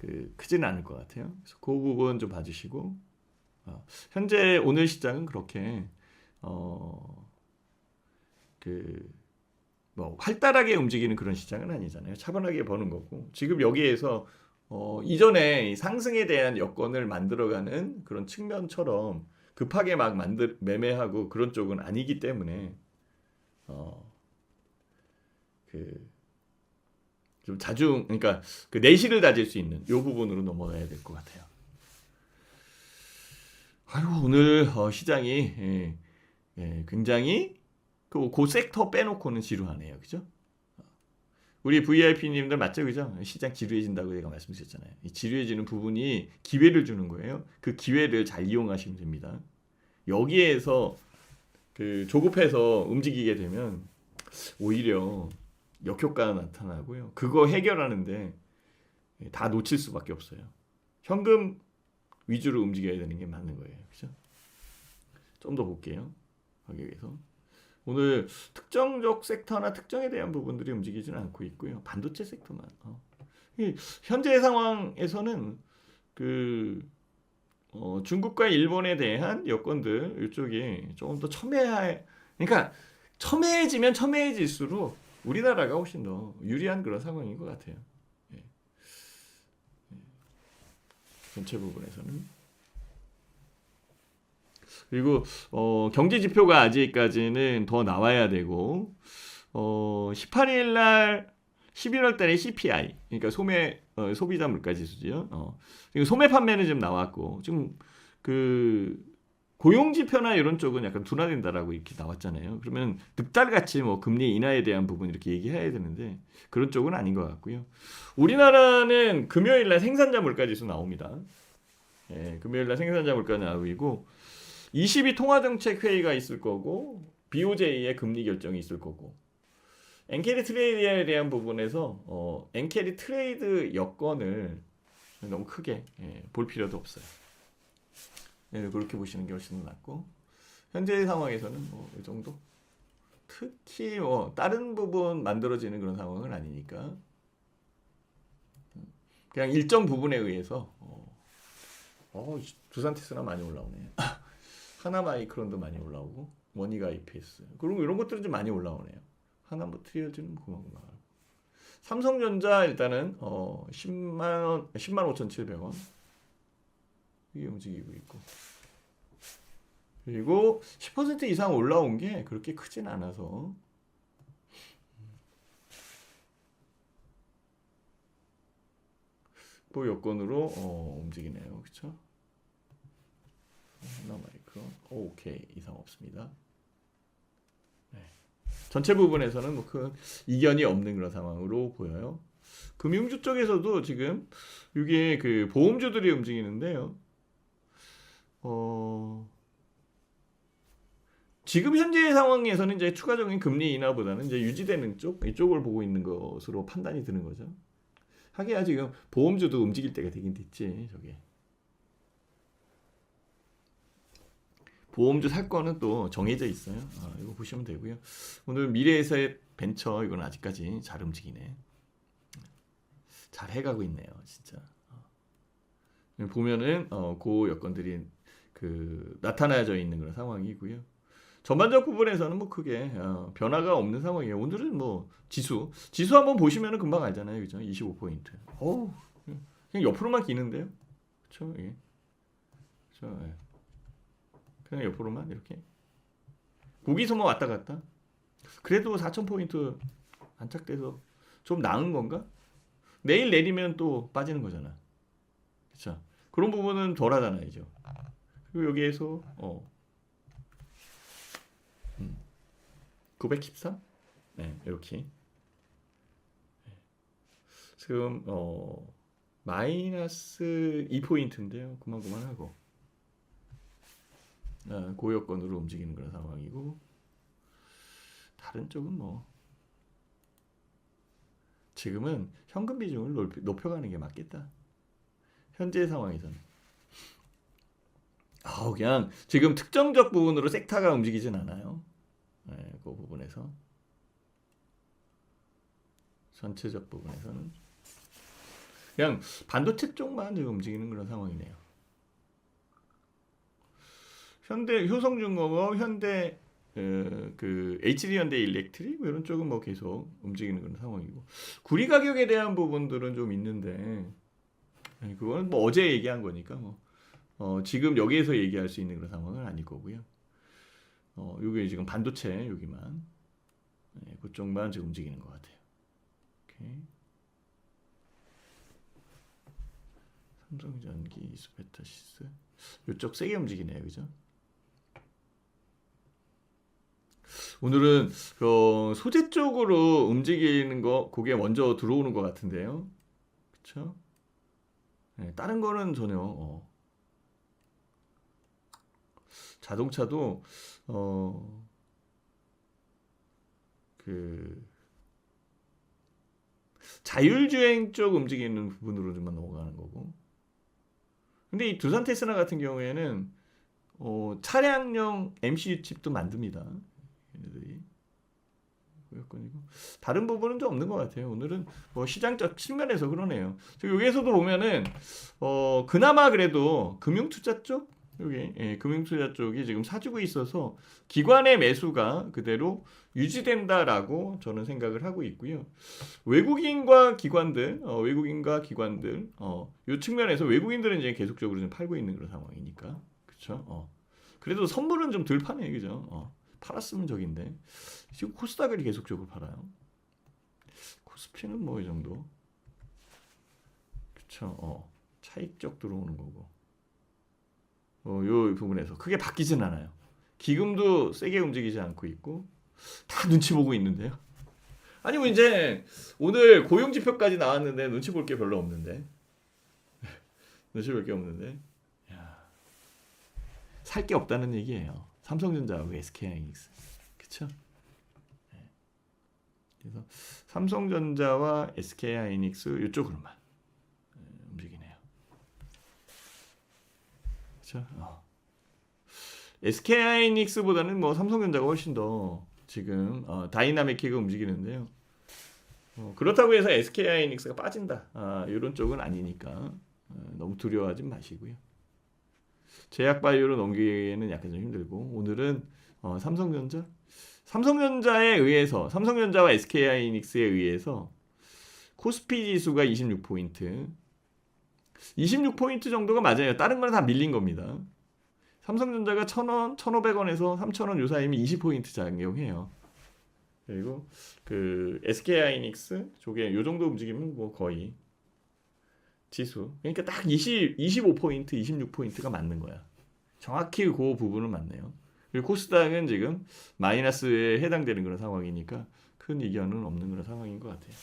그 크지는 않을 것 같아요. 그래서 그 부분 좀 봐주시고 현재 오늘 시장은 그렇게 그 뭐 활달하게 움직이는 그런 시장은 아니잖아요. 차분하게 버는 거고 지금 여기에서 이전에 상승에 대한 여건을 만들어가는 그런 측면처럼 급하게 막 매매하고 그런 쪽은 아니기 때문에 그 좀 자중 그러니까 그 내실을 다질 수 있는 요 부분으로 넘어가야 될 것 같아요. 아이고 오늘 시장이 굉장히 그 섹터 빼놓고는 지루하네요, 그죠? 우리 VIP님들 맞죠, 그죠? 시장 지루해진다고 제가 말씀드렸잖아요. 이 지루해지는 부분이 기회를 주는 거예요. 그 기회를 잘 이용하시면 됩니다. 여기에서 그 조급해서 움직이게 되면 오히려 역효과가 나타나고요. 그거 해결하는데 다 놓칠 수밖에 없어요. 현금 위주로 움직여야 되는 게 맞는 거예요, 그죠? 좀 더 볼게요. 가격에서. 오늘 특정적 섹터나 특정에 대한 부분들이 움직이지는 않고 있고요. 반도체 섹터만. 현재 상황에서는 그 중국과 일본에 대한 여건들 이쪽이 조금 더 그러니까 첨예해지면 첨예해질수록 우리나라가 훨씬 더 유리한 그런 상황인 것 같아요. 예. 전체 부분에서는. 그리고 경제 지표가 아직까지는 더 나와야 되고 18일 날 11월 달에 CPI 그러니까 소비자 물가 지수죠. 지금 소매 판매는 좀 나왔고 지금 그 고용 지표나 이런 쪽은 약간 둔화된다라고 이렇게 나왔잖아요. 그러면 득달같이 뭐 금리 인하에 대한 부분 이렇게 얘기해야 되는데 그런 쪽은 아닌 것 같고요. 우리나라는 금요일 날 생산자 물가 지수 나옵니다. 예, 금요일 날 생산자 물가 나오고 22 통화정책 회의가 있을 거고 BOJ의 금리 결정이 있을 거고 엔캐리 트레이드에 대한 부분에서 엔캐리 트레이드 여건을 너무 크게 볼 필요도 없어요. 그렇게 보시는 게 훨씬 낫고 현재 상황에서는 뭐 이 정도 특히 다른 부분 만들어지는 그런 상황은 아니니까 그냥 일정 부분에 의해서 두산티스나 많이 올라오네. 하나마이크론도 많이 올라오고 원이가 IPS 그리고 이런 것들은 좀 많이 올라오네요. 하나뭐 트리얼즈는 고만고만하고 삼성전자 일단은 10만 5,700원 이게 움직이고 있고 그리고 10% 이상 올라온 게 그렇게 크진 않아서 그 여건으로 움직이네요. 그렇죠? 하나마이크론 오케이 이상 없습니다. 네. 전체 부분에서는 뭐 큰 이견이 없는 그런 상황으로 보여요. 금융주 쪽에서도 지금 이게 그 보험주들이 움직이는데요. 지금 현재의 상황에서는 이제 추가적인 금리 인하보다는 이제 유지되는 쪽 이쪽을 보고 있는 것으로 판단이 드는 거죠. 하기야 지금 보험주도 움직일 때가 되긴 됐지. 저게 보험주 살 거는 또 정해져 있어요. 이거 보시면 되고요. 오늘 미래에서의 벤처 이건 아직까지 잘 움직이네. 잘 해가고 있네요, 진짜. 보면은 그 여건들이 그 나타나져 있는 그런 상황이고요. 전반적 부분에서는 뭐 크게 변화가 없는 상황이에요. 오늘은 뭐 지수 한번 보시면은 금방 알잖아요, 그죠? 25포인트. 그냥 옆으로만 기는데요, 그렇죠? 예. 그렇죠? 예. 그냥 옆으로만 이렇게 거기서만 왔다 갔다. 그래도 4,000포인트 안착돼서 좀 나은 건가? 내일 내리면 또 빠지는 거잖아. 그쵸? 그런 부분은 덜 하잖아요, 이제. 그리고 여기에서 913? 네, 이렇게. 지금 마이너스 2포인트인데요. 그만하고 고여건으로 움직이는 그런 상황이고, 다른 쪽은 뭐 지금은 현금 비중을 높여가는 게 맞겠다. 현재 상황에서는. 그냥 지금 특정적 부분으로 섹터가 움직이진 않아요. 네, 그 부분에서 전체적 부분에서는 그냥 반도체 쪽만 지금 움직이는 그런 상황이네요. 현대 효성중공업, 현대 그 HD현대 일렉트릭 이런 쪽은 뭐 계속 움직이는 그런 상황이고, 구리 가격에 대한 부분들은 좀 있는데 그거는 뭐 어제 얘기한 거니까 뭐 지금 여기에서 얘기할 수 있는 그런 상황은 아닐 거고요. 요게 지금 반도체 여기만 그쪽만 지금 움직이는 것 같아요. 오케이. 삼성전기, 이스페타시스 이쪽 세게 움직이네요, 그죠? 오늘은 소재 쪽으로 움직이는 거 그게 먼저 들어오는 것 같은데요, 그렇죠? 네, 다른 거는 전혀 자동차도 그 자율주행 쪽 움직이는 부분으로 좀 넘어가는 거고, 근데 이 두산 테슬라 같은 경우에는 차량용 MCU 칩도 만듭니다. 얘네들이 고여건이고, 다른 부분은 좀 없는 것 같아요. 오늘은 뭐 시장적 측면에서 그러네요. 여기에서도 보면은 그나마 그래도 금융투자 쪽 여기 금융투자 쪽이 지금 사주고 있어서 기관의 매수가 그대로 유지된다라고 저는 생각을 하고 있고요. 외국인과 기관들 이 측면에서 외국인들은 이제 계속적으로 좀 팔고 있는 그런 상황이니까, 그렇죠? 그래도 선물은 좀 덜 파네, 그죠? 팔았으면 적인데 지금 코스닥을 계속적으로 팔아요. 코스피는 뭐 이 정도, 그렇죠? 차익적 들어오는 거고. 요 부분에서 크게 바뀌진 않아요. 기금도 세게 움직이지 않고 있고 다 눈치 보고 있는데요. 아니 뭐 이제 오늘 고용 지표까지 나왔는데 눈치 볼 게 별로 없는데 눈치 볼 게 없는데 살 게 없다는 얘기예요. 삼성전자하고 SK하이닉스, 그렇죠? 그래서 삼성전자와 SK하이닉스 이쪽으로만 움직이네요. 그렇죠? SK하이닉스보다는 뭐 삼성전자가 훨씬 더 지금 다이나믹하게 움직이는데요. 그렇다고 해서 SK하이닉스가 빠진다, 이런 쪽은 아니니까 너무 두려워하지 마시고요. 제약바이오로 넘기기에는 약간 좀 힘들고, 오늘은 삼성전자에 의해서, 삼성전자와 SK하이닉스에 의해서 코스피 지수가 26포인트 정도가 맞아요. 다른 건 다 밀린 겁니다. 삼성전자가 1,000원, 1,500원에서 3,000원 요 사이면 20포인트 작용해요. 그리고 그 SK하이닉스 쪽에 요 정도 움직이면 뭐 거의 지수, 그러니까 딱 25포인트, 26포인트가 맞는 거야. 정확히 그 부분은 맞네요. 그리고 코스닥은 지금 마이너스에 해당되는 그런 상황이니까 큰 이견은 없는 그런 상황인 것 같아요.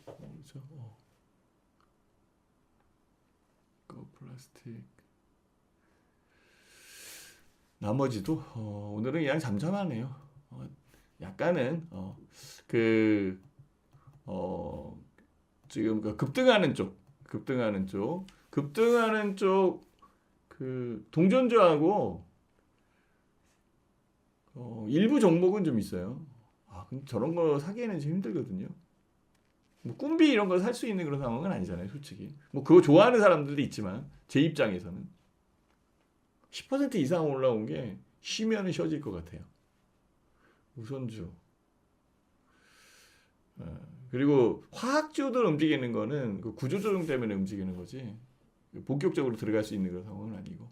그죠? 플라스틱. 나머지도 오늘은 그냥 잠잠하네요. 약간은 그 지금 그 급등하는 쪽 그 동전주하고 일부 종목은 좀 있어요. 근데 저런 거 사기에는 좀 힘들거든요. 뭐 꿈비 이런 거 살 수 있는 그런 상황은 아니잖아요, 솔직히. 뭐 그거 좋아하는 사람들도 있지만 제 입장에서는 10% 이상 올라온 게 쉬면은 쉬어질 것 같아요. 우선주. 그리고 화학주들 움직이는 거는 그 구조조정 때문에 움직이는 거지. 본격적으로 들어갈 수 있는 그런 상황은 아니고.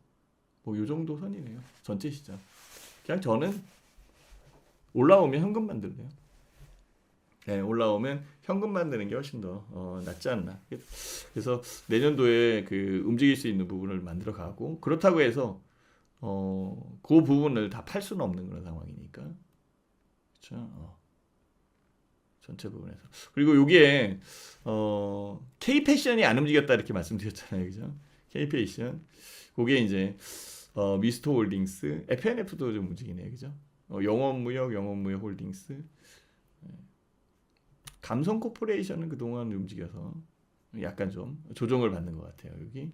뭐 요 정도 선이네요. 전체 시장. 그냥 저는 올라오면 현금 만들래요. 네, 올라오면 현금 만드는 게 훨씬 더 낫지 않나. 그래서 내년도에 그 움직일 수 있는 부분을 만들어 가고, 그렇다고 해서 그 부분을 다 팔 수는 없는 그런 상황이니까. 그렇죠. 전체 부분에서. 그리고 여기에 K 패션이 안 움직였다 이렇게 말씀드렸잖아요, 그죠? K 패션. 그게 이제 미스터 홀딩스, FNF도 좀 움직이네요, 그죠? 영업무역 홀딩스. 감성 코퍼레이션은 그동안 움직여서 약간 좀 조정을 받는 것 같아요. 여기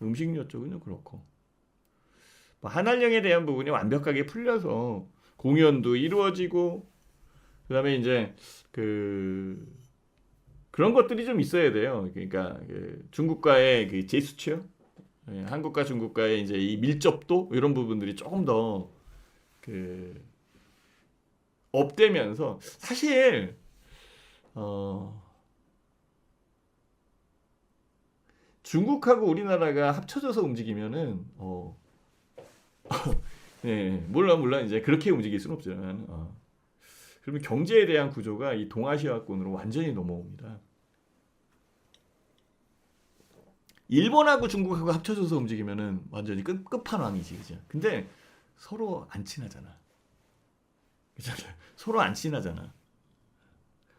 음식료 쪽은 좀 그렇고, 뭐 한알령에 대한 부분이 완벽하게 풀려서 공연도 이루어지고, 그다음에 이제 그런 것들이 좀 있어야 돼요. 그러니까 중국과의 그 제스처, 한국과 중국과의 이제 이 밀접도, 이런 부분들이 조금 더 업되면서, 사실 중국하고 우리나라가 합쳐져서 움직이면은 네, 물론 이제 그렇게 움직일 수는 없지만 그러면 경제에 대한 구조가 이 동아시아권으로 완전히 넘어옵니다. 일본하고 중국하고 합쳐져서 움직이면은 완전히 끝판왕이지, 그죠? 근데 서로 안 친하잖아. 그잖아요. 서로 안 친하잖아.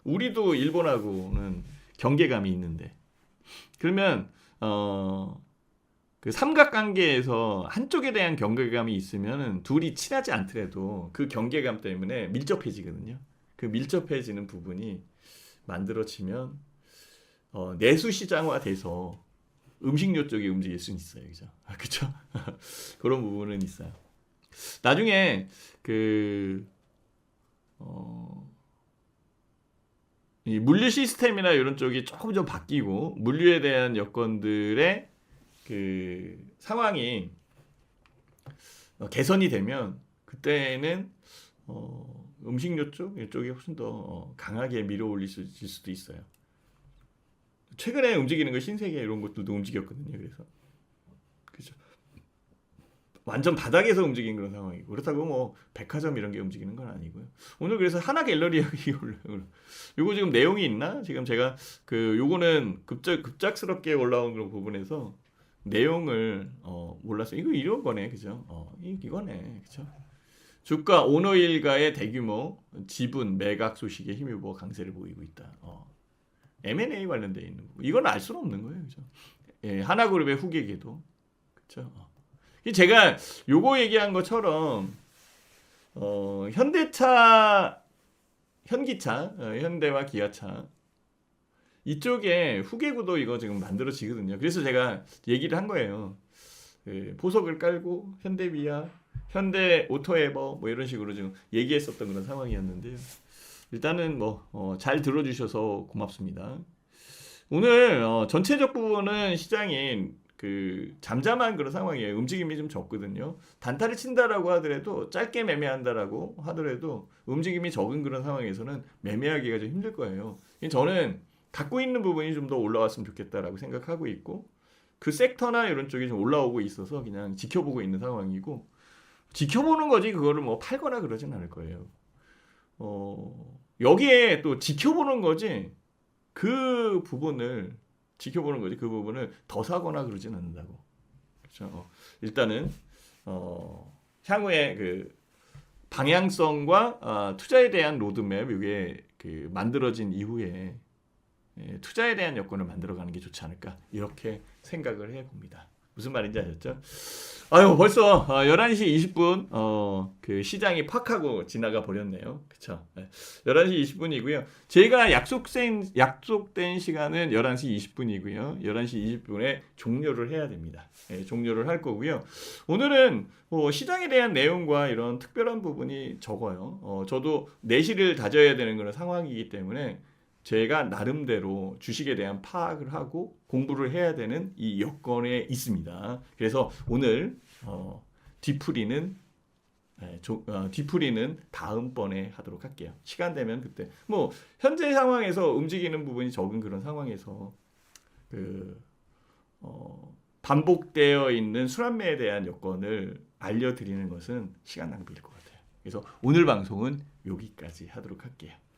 우리도 일본하고는 경계감이 있는데, 그러면 그 삼각관계에서 한쪽에 대한 경계감이 있으면 둘이 친하지 않더라도 그 경계감 때문에 밀접해지거든요. 그 밀접해지는 부분이 만들어지면 내수 시장화 돼서 음식료 쪽에 움직일 수 있어요, 그죠? 그죠? 그런 부분은 있어요. 나중에 이 물류 시스템이나 이런 쪽이 조금 좀 바뀌고, 물류에 대한 여건들의 그 상황이 개선이 되면, 그때는 음식료 이쪽이 훨씬 더 강하게 밀어올릴 수도 있어요. 최근에 움직이는 거 신세계 이런 것들도 움직였거든요. 그래서 그죠. 완전 바닥에서 움직인 그런 상황이고, 그렇다고 뭐 백화점 이런 게 움직이는 건 아니고요. 오늘 그래서 하나 갤러리 여기 올라요. 요거 지금 내용이 있나? 지금 제가 요거는 급작스럽게 올라온 그런 부분에서 내용을 몰랐어요. 이거 이런 거네, 그죠? 이거네, 그죠? 주가 오너일가의 대규모 지분 매각 소식에 힘입어 강세를 보이고 있다. M&A 관련돼 있는 거. 이건 알 수는 없는 거예요, 그죠? 예, 하나그룹의 후계기도, 그죠? 제가 요거 얘기한 것처럼 현대차, 현기차, 현대와 기아차 이쪽에 후계구도 이거 지금 만들어지거든요. 그래서 제가 얘기를 한 거예요. 보석을 깔고 현대비아, 현대 오토에버 뭐 이런 식으로 지금 얘기했었던 그런 상황이었는데요. 일단은 뭐 잘 들어주셔서 고맙습니다. 오늘 전체적 부분은 시장이 잠잠한 그런 상황이에요. 움직임이 좀 적거든요. 단타를 친다라고 하더라도, 짧게 매매한다라고 하더라도 움직임이 적은 그런 상황에서는 매매하기가 좀 힘들 거예요. 저는 갖고 있는 부분이 좀 더 올라왔으면 좋겠다라고 생각하고 있고, 그 섹터나 이런 쪽이 좀 올라오고 있어서 그냥 지켜보고 있는 상황이고, 지켜보는 거지 그거를 뭐 팔거나 그러진 않을 거예요. 여기에 또 지켜보는 거지, 그 부분을 지켜보는 거지, 그 부분을 더 사거나 그러진 않는다고. 그렇죠? 일단은 향후에 방향성과 투자에 대한 로드맵, 이게 만들어진 이후에 투자에 대한 여건을 만들어가는 게 좋지 않을까 이렇게 생각을 해봅니다. 무슨 말인지 아셨죠? 아유 벌써 11시 20분 그 시장이 팍 하고 지나가 버렸네요. 그쵸? 11시 20분이고요. 제가 약속된 시간은 11시 20분이고요. 11시 20분에 종료를 해야 됩니다. 종료를 할 거고요. 오늘은 시장에 대한 내용과 이런 특별한 부분이 적어요. 저도 내실을 다져야 되는 그런 상황이기 때문에 제가 나름대로 주식에 대한 파악을 하고 공부를 해야 되는 이 여건에 있습니다. 그래서 오늘 뒤풀이는 뒤풀이는 다음번에 하도록 할게요. 시간 되면 그때 뭐 현재 상황에서 움직이는 부분이 적은 그런 상황에서 그 반복되어 있는 순환매에 대한 여건을 알려드리는 것은 시간 낭비일 것 같아요. 그래서 오늘 방송은 여기까지 하도록 할게요.